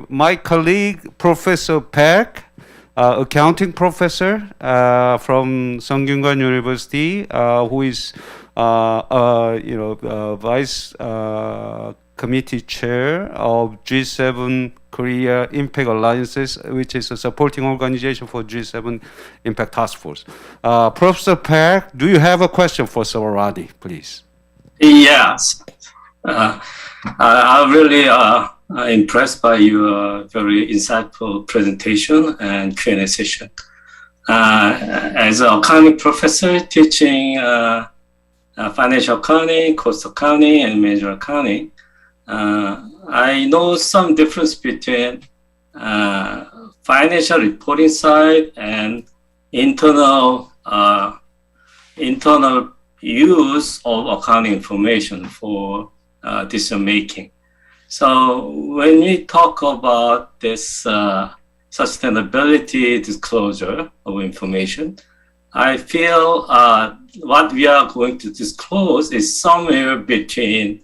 my colleague, Professor Park, accounting professor from Sungkyunkwan University, who is vice committee chair of G7 Korea Impact Alliances, which is a supporting organization for G7 Impact Task Force. Professor Park, do you have a question for Sir Ronald, please? Yes. I'm really impressed by your very insightful presentation and Q&A session. As an accounting professor teaching financial accounting, cost accounting, and management accounting, I know some difference between financial reporting side and internal use of accounting information for decision making. So when we talk about this sustainability disclosure of information, I feel what we are going to disclose is somewhere between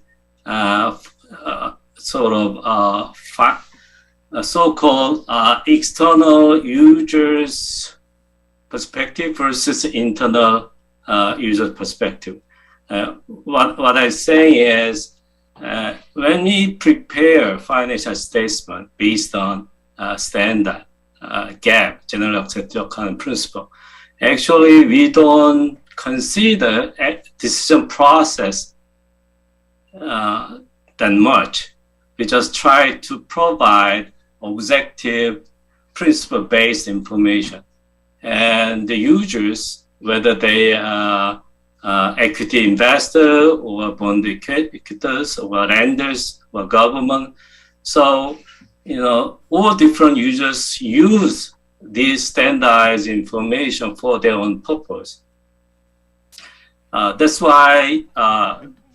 so-called external users' perspective versus internal user perspective. What I'm saying is, when we prepare financial statement based on standard gap, generally accepted accounting principle. Actually, we don't consider decision process that much. We just try to provide objective, principle-based information. And the users, whether they are equity investor or bond executors or lenders or government, so all different users use this standardized information for their own purpose. That's why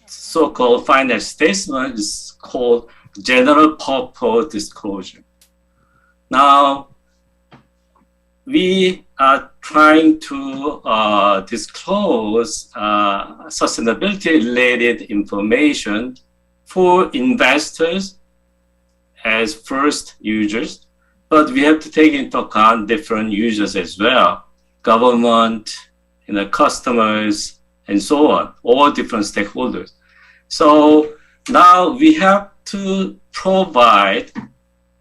so-called financial statement is called general purpose disclosure. Now, we are trying to disclose sustainability-related information for investors as first users, but we have to take into account different users as well, government, customers, and so on, all different stakeholders. So now we have to provide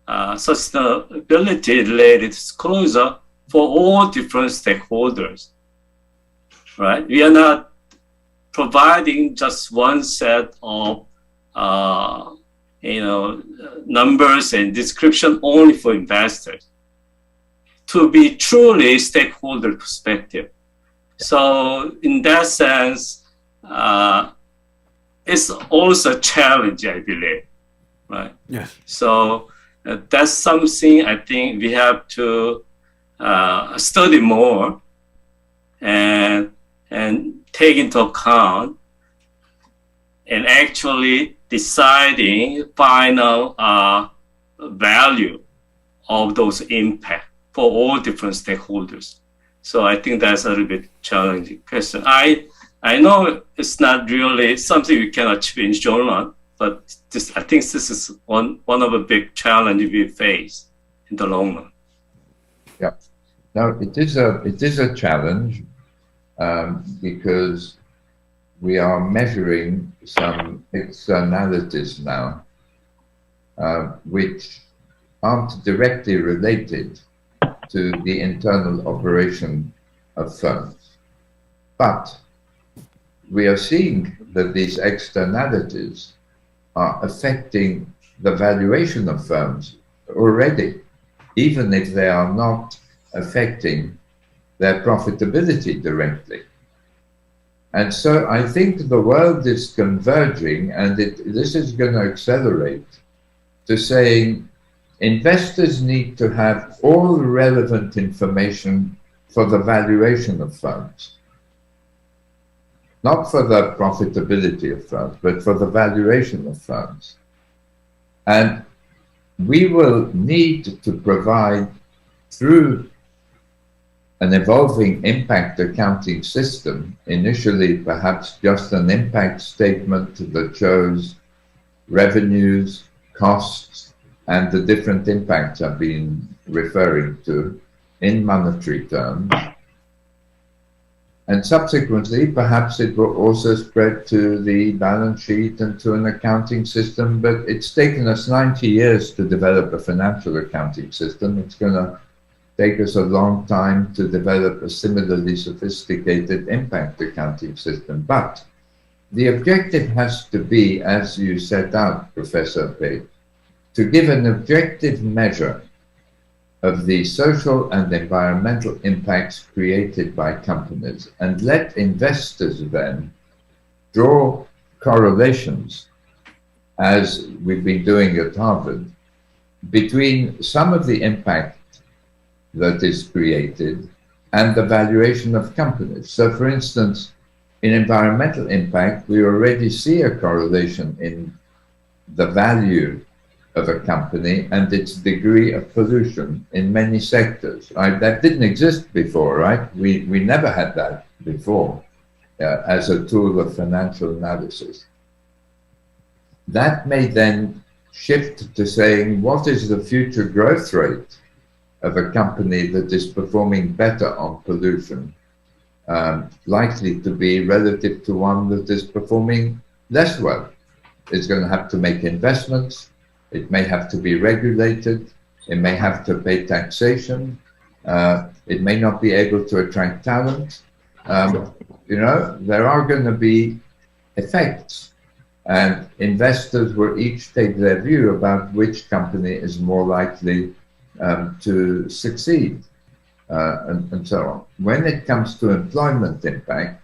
sustainability-related disclosure for all different stakeholders, right? We are not providing just one set of numbers and description only for investors to be truly stakeholder perspective. So in that sense, it's also a challenge, I believe, right? Yes. So that's something I think we have to study more and take into account and actually deciding final value of those impact for all different stakeholders. So I think that's a little bit challenging question. I know it's not really something we can achieve in journal, but I think this is one of the big challenges we face in the long run. Yeah. Now it is a challenge because we are measuring some externalities now, which aren't directly related to the internal operation of firms. But we are seeing that these externalities are affecting the valuation of firms already, even if they are not affecting their profitability directly. And so I think the world is converging, and this is going to accelerate, to saying investors need to have all relevant information for the valuation of firms. Not for the profitability of firms, but for the valuation of firms. And we will need to provide, through an evolving impact accounting system, initially perhaps just an impact statement that shows revenues, costs, and the different impacts I've been referring to in monetary terms. And subsequently, perhaps it will also spread to the balance sheet and to an accounting system, but it's taken us 90 years to develop a financial accounting system. It's going to take us a long time to develop a similarly sophisticated impact accounting system. But the objective has to be, as you set out, Professor Pei, to give an objective measure of the social and environmental impacts created by companies, and let investors then draw correlations, as we've been doing at Harvard, between some of the impact that is created and the valuation of companies. So for instance, in environmental impact, we already see a correlation in the value of a company and its degree of pollution in many sectors. Right? That didn't exist before, right? We never had that before as a tool of financial analysis. That may then shift to saying, what is the future growth rate of a company that is performing better on pollution, likely to be relative to one that is performing less well? It's going to have to make investments. It may have to be regulated. It may have to pay taxation. It may not be able to attract talent. You know, there are going to be effects, and investors will each take their view about which company is more likely to succeed, and so on. When it comes to employment impact,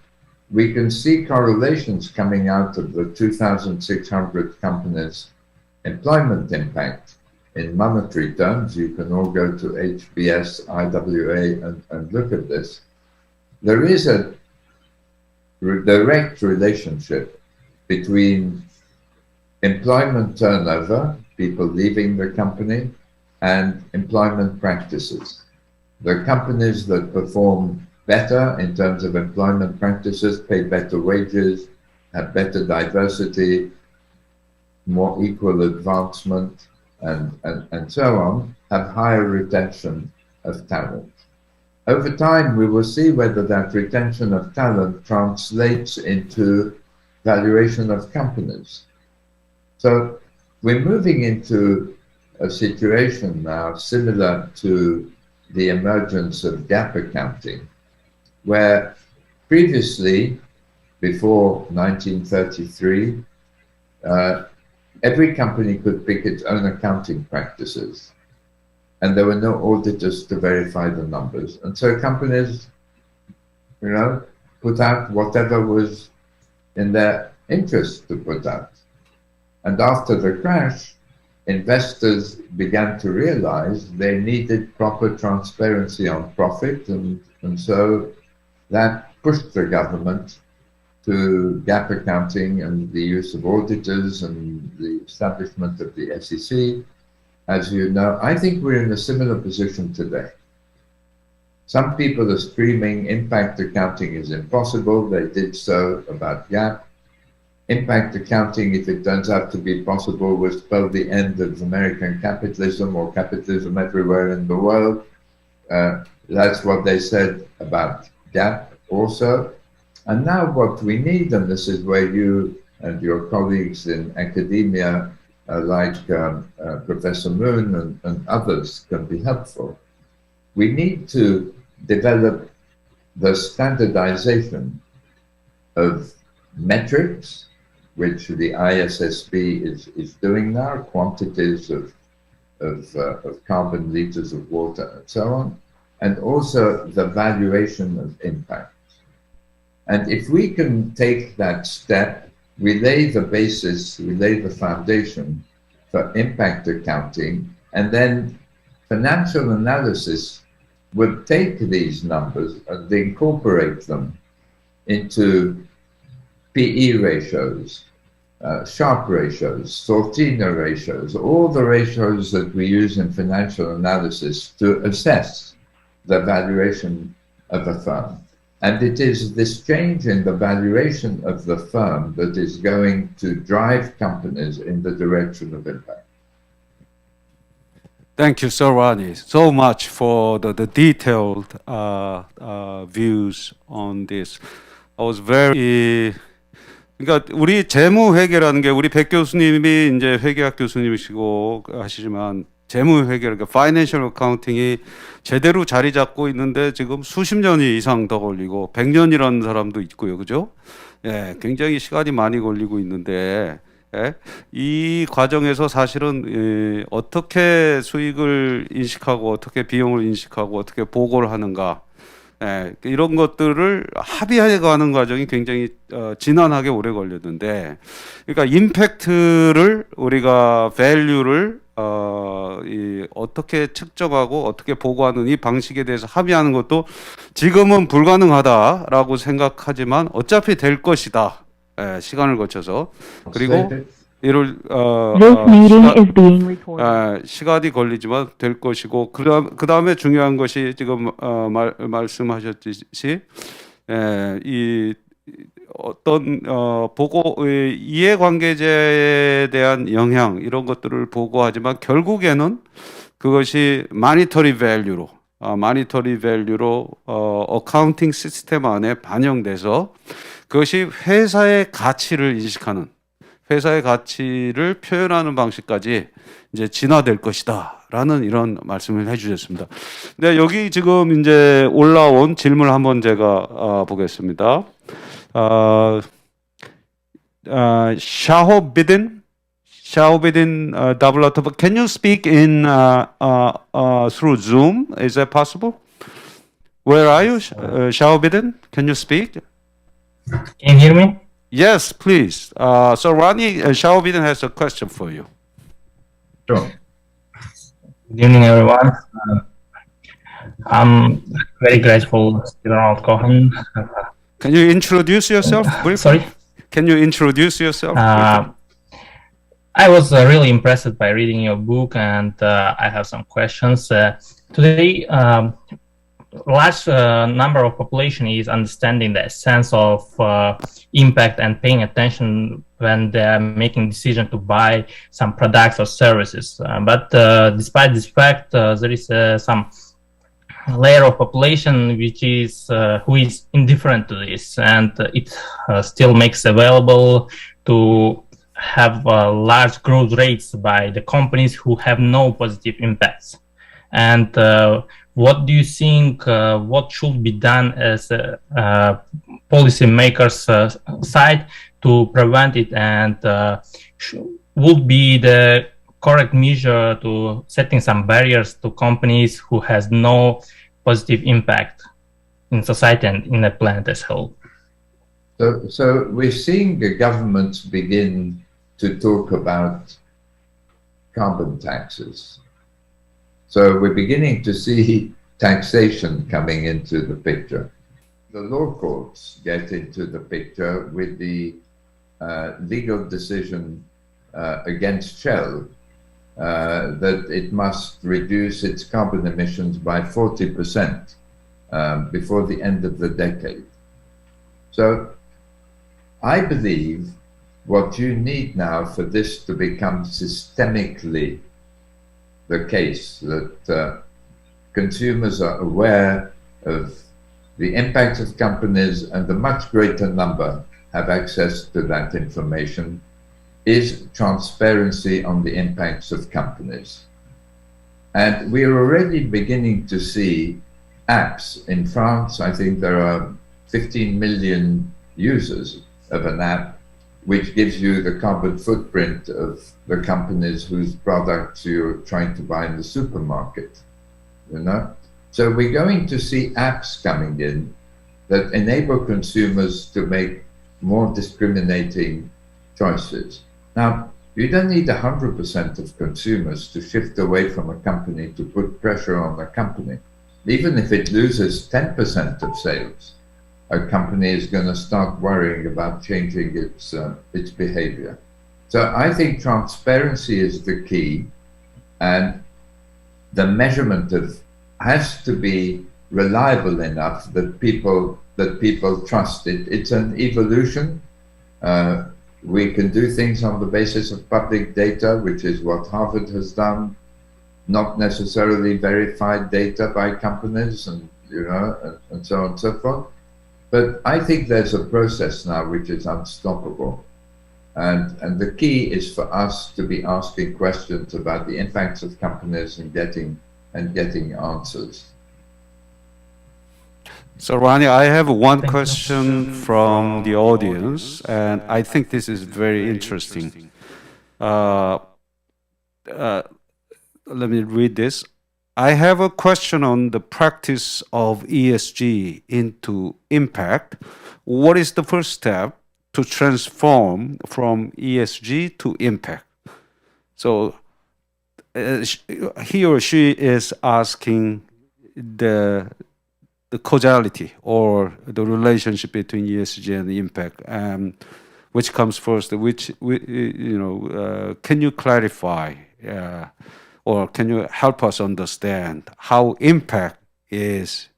we can see correlations coming out of the 2,600 companies' employment impact in monetary terms. You can all go to HBS, IWA, and look at this. There is a direct relationship between employment turnover, people leaving the company, and employment practices. The companies that perform better in terms of employment practices, pay better wages, have better diversity, more equal advancement, and so on, have higher retention of talent. Over time, we will see whether that retention of talent translates into valuation of companies. So we're moving into a situation now similar to the emergence of gap accounting, where previously, before 1933, every company could pick its own accounting practices, and there were no auditors to verify the numbers. And so companies, you know, put out whatever was in their interest to put out. And after the crash, investors began to realize they needed proper transparency on profit, and so that pushed the government to gap accounting and the use of auditors and the establishment of the SEC. As you know, I think we're in a similar position today. Some people are screaming impact accounting is impossible. They did so about gap. Impact accounting, if it turns out to be possible, will spell the end of American capitalism or capitalism everywhere in the world. That's what they said about gap also. And now what we need, and this is where you and your colleagues in academia, like Professor Moon and others, can be helpful. We need to develop the standardization of metrics, which the ISSB is doing now, quantities of carbon liters of water and so on, and also the valuation of impact. And if we can take that step, we lay the basis, we lay the foundation for impact accounting, and then financial analysis would take these numbers and incorporate them into PE ratios, Sharpe ratios, Sortino ratios, all the ratios that we use in financial analysis to assess the valuation of a firm. And it is this change in the valuation of the firm that is going to drive companies in the direction of impact. Thank you, Sir Ronnie, so much for the detailed views on this. I was very 그러니까 우리 재무 회계라는 게 우리 백 교수님이 이제 회계학 교수님이시고 하시지만 재무 회계 그러니까 파이낸셜 어카운팅이 제대로 자리 잡고 있는데 지금 수십 년이 이상 더 걸리고 100년이라는 사람도 있고요. 그죠? 예, 굉장히 시간이 많이 걸리고 있는데 예, 이 과정에서 사실은 어떻게 수익을 인식하고 어떻게 비용을 인식하고 어떻게 보고를 하는가 예, 이런 것들을 합의해 가는 과정이 굉장히 지난하게 오래 걸렸는데 그러니까 임팩트를 우리가 밸류를 어떻게 측정하고 어떻게 보고하는 이 방식에 대해서 합의하는 것도 지금은 불가능하다라고 생각하지만 어차피 될 것이다. 예, 시간을 거쳐서 그리고 이를 시간이 걸리지만 될 것이고 그 다음에 중요한 것이 지금 말씀하셨듯이 이 어떤 보고 이해관계자에 대한 영향 이런 것들을 보고하지만 결국에는 그것이 마니터리 밸류로 어카운팅 시스템 안에 반영돼서 그것이 회사의 가치를 인식하는 회사의 가치를 표현하는 방식까지 이제 진화될 것이다라는 이런 말씀을 해주셨습니다. 네, 여기 지금 이제 올라온 질문을 한번 제가 보겠습니다. 샤호비딘 Davlatov, can you speak in through Zoom? Is that possible? Where are you, Xiaobidin? Can you speak? Can you hear me? Yes, please. So Ronnie, Xiaobidin has a question for you. Sure. Good evening, everyone. I'm very grateful to Sir Ronald Cohen. Can you introduce yourself briefly? Sorry? Can you introduce yourself? I was really impressed by reading your book, and I have some questions. Today, large number of population is understanding the sense of impact and paying attention when they are making decision to buy some products or services. But despite this fact, there is some layer of population which is who is indifferent to this, and it still makes available to have large growth rates by the companies who have no positive impacts. And what do you think, what should be done as a policymakers side to prevent it, and would be the correct measure to setting some barriers to companies who has no positive impact in society and in the planet as a whole? So we're seeing the governments begin to talk about carbon taxes. So we're beginning to see taxation coming into the picture. The law courts get into the picture with the legal decision against Shell that it must reduce its carbon emissions by 40% before the end of the decade. So I believe what you need now for this to become systemically the case, that consumers are aware of the impact of companies and a much greater number have access to that information, is transparency on the impacts of companies. And we are already beginning to see apps. In France, I think there are 15 million users of an app which gives you the carbon footprint of the companies whose products you're trying to buy in the supermarket, you know? So we're going to see apps coming in that enable consumers to make more discriminating choices. Now, you don't need 100% of consumers to shift away from a company to put pressure on the company. Even if it loses 10% of sales, a company is going to start worrying about changing its behavior. So I think transparency is the key, and the measurement of has to be reliable enough that people trust it. It's an evolution. We can do things on the basis of public data, which is what Harvard has done, not necessarily verified data by companies, and and so on and so forth. But I think there's a process now which is unstoppable. And the key is for us to be asking questions about the impacts of companies and getting answers. So Ronnie, I have one question from the audience, and I think this is very interesting. Let me read this. I have a question on the practice of ESG into impact. What is the first step to transform from ESG to impact? So he or she is asking the causality or the relationship between ESG and impact, and which comes first. Can you clarify? Or can you help us understand how impact is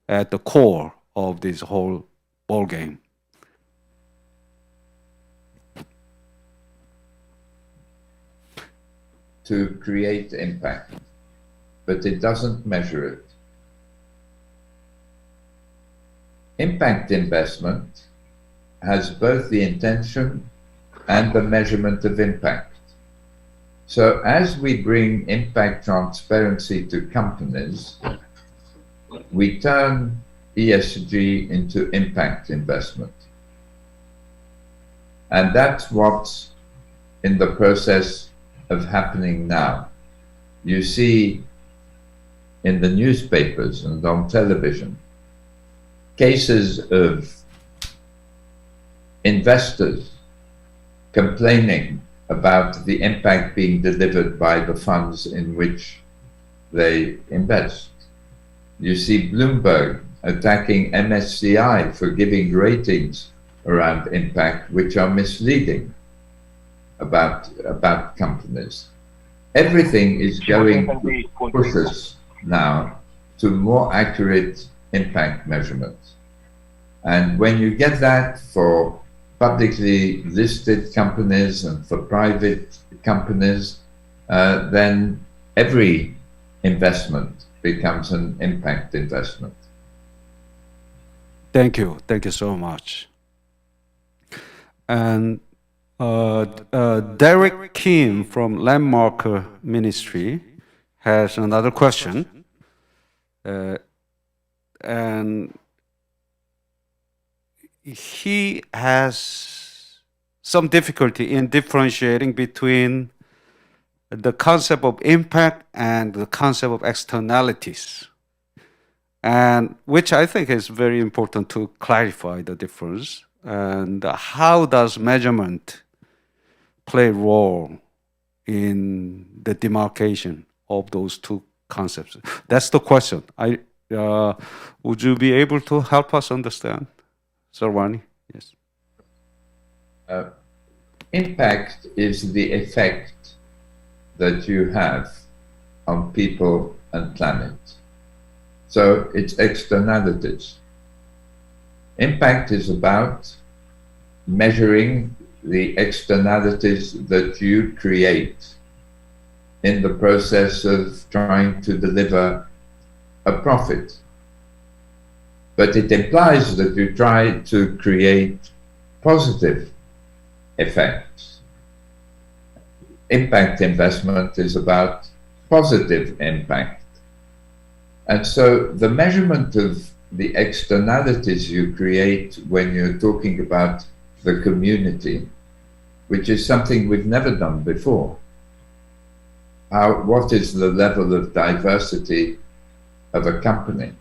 at the core of this whole ball game? To create impact, but it doesn't measure it. Impact investment has both the intention and the measurement of impact. So as we bring impact transparency to companies, we turn ESG into impact investment. And that's what's in the process of happening now. You see in the newspapers and on television cases of investors complaining about the impact being delivered by the funds in which they invest. You see Bloomberg attacking MSCI for giving ratings around impact which are misleading about companies. Everything is going to push us now to more accurate impact measurements. And when you get that for publicly listed companies and for private companies, then every investment becomes an impact investment. Thank you so much. And Derek Kim from Landmark Ministry has another question. And he has some difficulty in differentiating between the concept of impact and the concept of externalities, and which I think is very important to clarify the difference. And how does measurement play a role in the demarcation of those two concepts? That's the question. Would you be able to help us understand, Sir Ronnie? Yes. Impact is the effect that you have on people and planet. So it's externalities. Impact is about measuring the externalities that you create in the process of trying to deliver a profit. But it implies that you try to create positive effects. Impact investment is about positive impact. And so the measurement of the externalities you create when you're talking about the community, which is something we've never done before. What is the level of diversity of a company?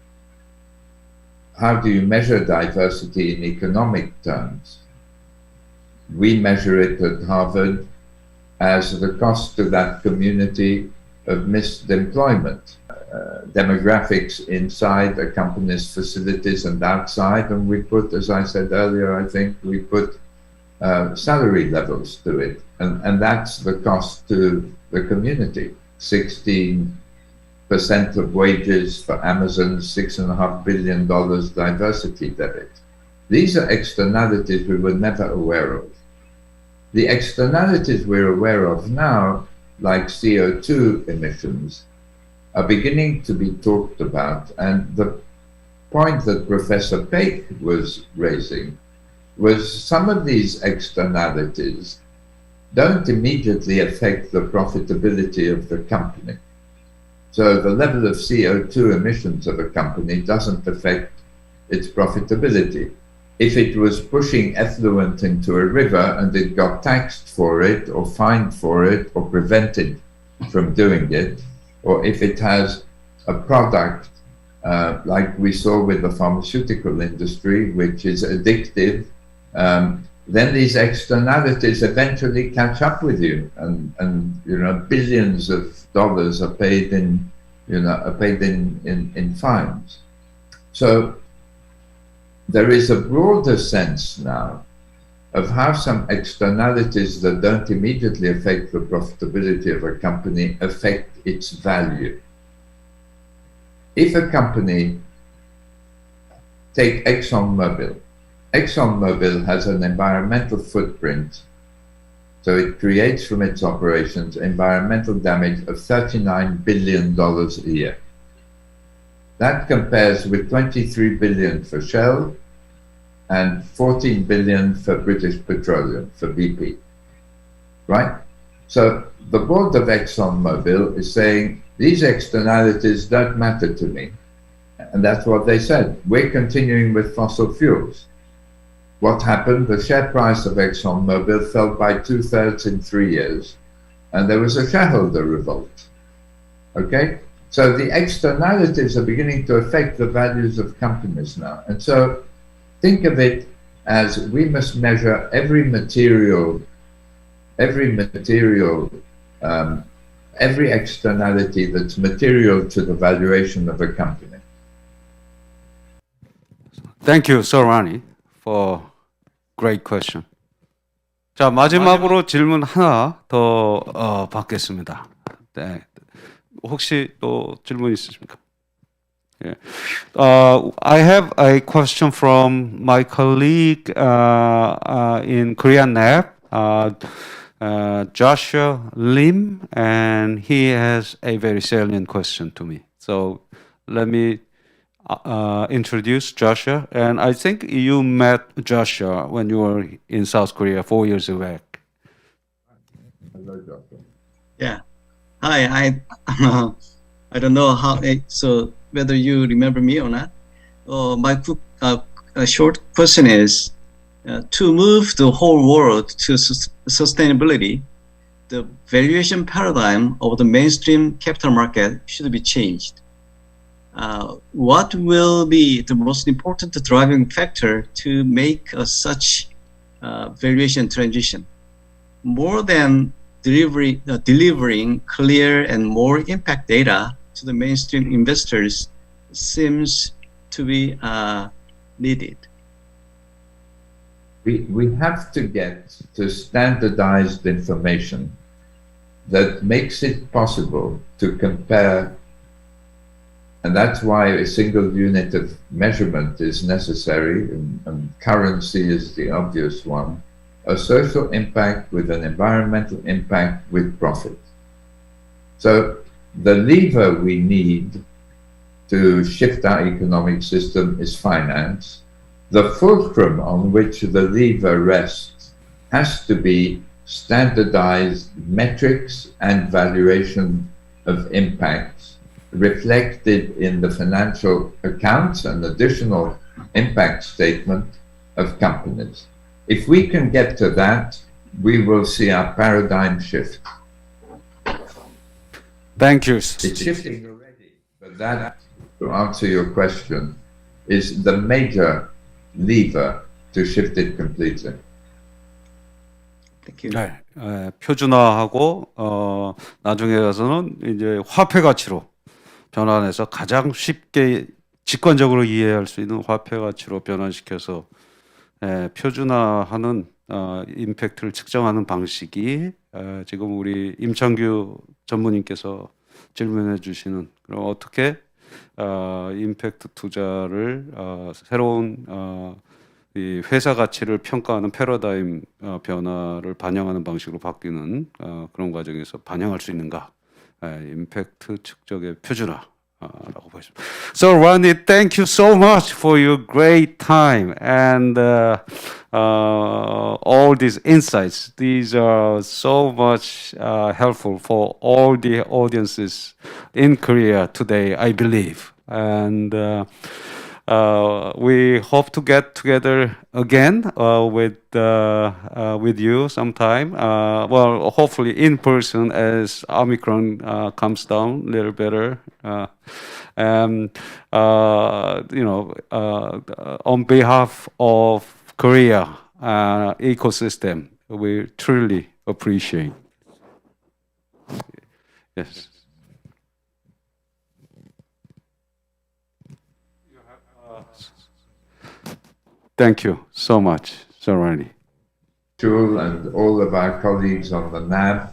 How do you measure diversity in economic terms? We measure it at Harvard as the cost to that community of missed employment, demographics inside a company's facilities and outside, and we put, as I said earlier, I think we put salary levels to it, and that's the cost to the community. 16% of wages for Amazon, $6.5 billion diversity debit. These are externalities we were never aware of. The externalities we're aware of now, like CO2 emissions, are beginning to be talked about, and the point that Professor Paik was raising was some of these externalities don't immediately affect the profitability of the company. So the level of CO2 emissions of a company doesn't affect its profitability. If it was pushing effluent into a river and it got taxed for it or fined for it or prevented from doing it, or if it has a product like we saw with the pharmaceutical industry, which is addictive, then these externalities eventually catch up with you, and you know, billions of dollars are paid in, in fines. So there is a broader sense now of how some externalities that don't immediately affect the profitability of a company affect its value. If a company, take ExxonMobil. ExxonMobil has an environmental footprint, so it creates from its operations environmental damage of $39 billion a year. That compares with $23 billion for Shell and $14 billion for British Petroleum, for BP. right? So the board of ExxonMobil is saying these externalities don't matter to me. And that's what they said. We're continuing with fossil fuels. What happened? The share price of ExxonMobil fell by 2/3 in 3 years, and there was a shareholder revolt. Okay? So the externalities are beginning to affect the values of companies now. And so think of it as we must measure every externality that's material to the valuation of a company. Thank you, Sir Ronnie, for great question. 자, 마지막으로 질문 하나 더 받겠습니다. 네. 혹시 또 질문 있으십니까? Yeah. I have a question from my colleague in Korean NAP, Joshua Lim, and he has a very salient question to me. So let me introduce Joshua. And I think you met Joshua when you were in South Korea 4 years back. Hello, Joshua. Yeah. Hi. I don't know how. So whether you remember me or not. My short question is, to move the whole world to sustainability, the valuation paradigm of the mainstream capital market should be changed. What will be the most important driving factor to make such valuation transition? More than delivering clear and more impact data to the mainstream investors seems to be needed. We have to get to standardized information that makes it possible to compare, and that's why a single unit of measurement is necessary, and currency is the obvious one, a social impact with an environmental impact with profit. So the lever we need to shift our economic system is finance. The fulcrum on which the lever rests has to be standardized metrics and valuation of impacts reflected in the financial accounts and additional impact statement of companies. If we can get to that, we will see our paradigm shift. Thank you. It's shifting already, but that, to answer your question, is the major lever to shift it completely. Thank you. 네, 표준화하고 나중에 가서는 이제 화폐 가치로 변환해서 가장 쉽게 직관적으로 이해할 수 있는 화폐 가치로 변환시켜서 표준화하는 임팩트를 측정하는 방식이 지금 우리 임창규 전무님께서 질문해 주시는 그럼 어떻게 임팩트 투자를 새로운 이 회사 가치를 평가하는 패러다임 변화를 반영하는 방식으로 바뀌는 그런 과정에서 반영할 수 있는가? 임팩트 측정의 표준화라고 보십니다. So Ronnie, thank you so much for your great time and all these insights. These are so much helpful for all the audiences in Korea today, I believe. And we hope to get together again with you sometime. Well, hopefully in person as Omicron comes down a little better. On behalf of Korea ecosystem, we truly appreciate. Yes. Thank you so much, Sir Ronnie. Jewel and all of our colleagues on the NAB,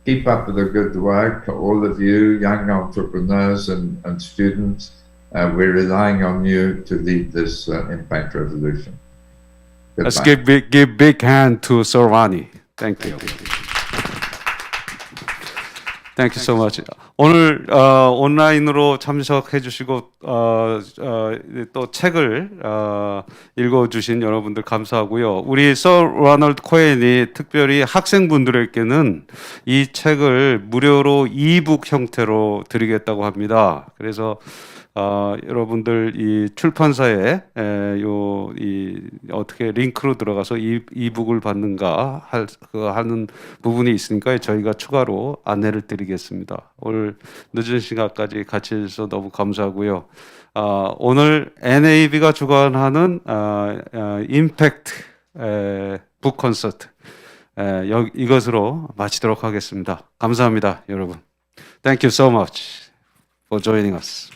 keep up the good work. All of you, young entrepreneurs and students, we're relying on you to lead this impact revolution. Goodbye. Let's give big hand to Sir Ronnie. Thank you. Thank you so much. 오늘 온라인으로 참석해 주시고 또 책을 읽어주신 여러분들 감사하고요. 우리 Sir Ronald Cohen이 특별히 학생분들에게는 이 책을 무료로 이북 형태로 드리겠다고 합니다. 그래서 여러분들 이 출판사에 어떻게 링크로 들어가서 이북을 받는가 하는 부분이 있으니까 저희가 추가로 안내를 드리겠습니다. 오늘 늦은 시간까지 같이 해주셔서 너무 감사하고요. 오늘 NAB가 주관하는 임팩트 북콘서트 이것으로 마치도록 하겠습니다. 감사합니다, 여러분. Thank you so much for joining us.